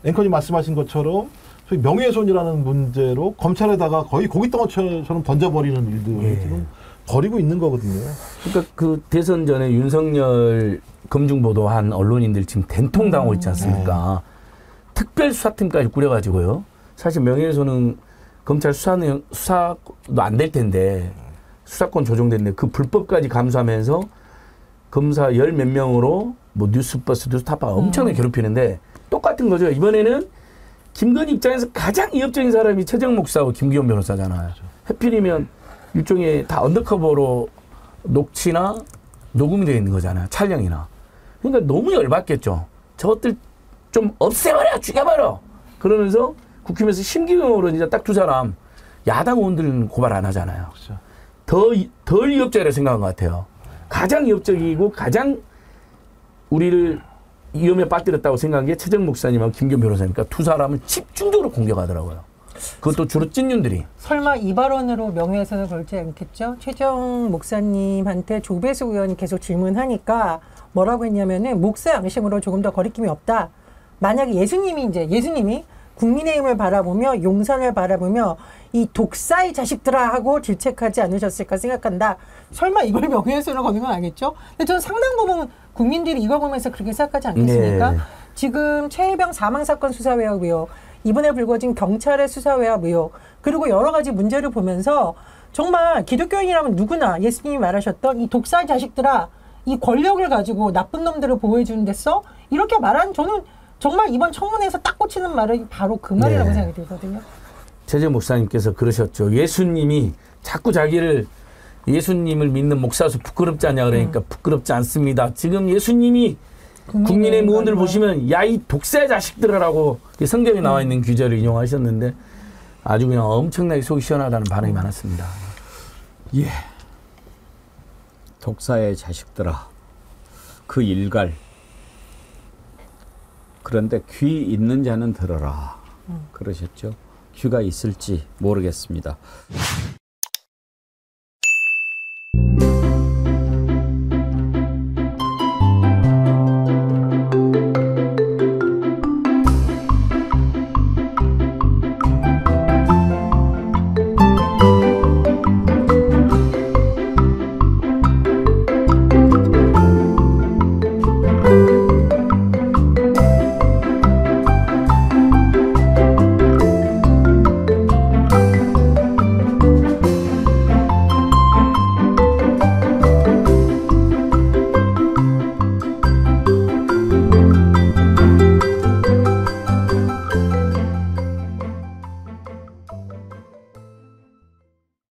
앵커님 말씀하신 것처럼 소위 명예훼손이라는 문제로 검찰에다가 거의 고깃덩어리처럼 던져버리는 일들을 지금 벌이고 있는 거거든요. 그러니까 그 대선 전에 윤석열 검증보도한 언론인들 지금 된통당하고 있지 않습니까? 특별수사팀까지 꾸려가지고요. 사실 명예훼손은 검찰 수사도 안 될 텐데 수사권 조정됐는데 그 불법까지 감수하면서 검사 10몇 명으로 뭐 뉴스버스, 뉴스타파 엄청나게 괴롭히는데 똑같은 거죠. 이번에는 김건희 입장에서 가장 위협적인 사람이 최재형 목사하고 김기현 변호사잖아요. 그렇죠. 하필이면 일종의 다 언더커버로 녹취나 녹음이 되어 있는 거잖아요. 촬영이나. 그러니까 너무 열받겠죠. 저것들 좀 없애버려! 죽여버려! 그러면서 국힘에서 심기경으로 이제 딱 두 사람 야당 의원들은 고발 안 하잖아요. 그렇죠. 덜 위협적이라고 생각한 것 같아요. 가장 위협적이고 가장 우리를 위험에 빠뜨렸다고 생각한 게 최정 목사님하고 김기현 변호사니까 두 사람을 집중적으로 공격하더라고요. 그것도 주로 찐윤들이. 설마 이 발언으로 명예훼손을 걸지 않겠죠? 최정 목사님한테 조배수 의원이 계속 질문하니까 뭐라고 했냐면은 목사 양심으로 조금 더 거리낌이 없다. 만약에 예수님이 국민의힘을 바라보며 용산을 바라보며 이 독사의 자식들아 하고 질책하지 않으셨을까 생각한다. 설마 이걸 명예훼손을 거는 건 아니겠죠? 근데 저는 상당 부분 국민들이 이걸 보면서 그렇게 생각하지 않겠습니까? 네. 지금 최혜병 사망사건 수사 외압 의혹, 이번에 불거진 경찰의 수사 외압 의혹, 그리고 여러 가지 문제를 보면서 정말 기독교인이라면 누구나 예수님이 말하셨던 이 독사의 자식들아, 이 권력을 가지고 나쁜 놈들을 보호해주는 데서 이렇게 말한, 저는 정말 이번 청문회에서 딱 꽂히는 말은 바로 그 말이라고 생각이 들거든요. 최정 목사님께서 그러셨죠. 예수님이 자꾸 예수님을 믿는 목사로서 부끄럽지 않냐 그러니까 부끄럽지 않습니다. 지금 예수님이 국민의 의원들 보시면 야, 이 독사의 자식들이라고 성경에 나와 있는 규절을 인용하셨는데 아주 그냥 엄청나게 속이 시원하다는 반응이 많았습니다. 예. 독사의 자식들아, 그 일갈. 그런데 귀 있는 자는 들어라. 그러셨죠. 귀가 있을지 모르겠습니다.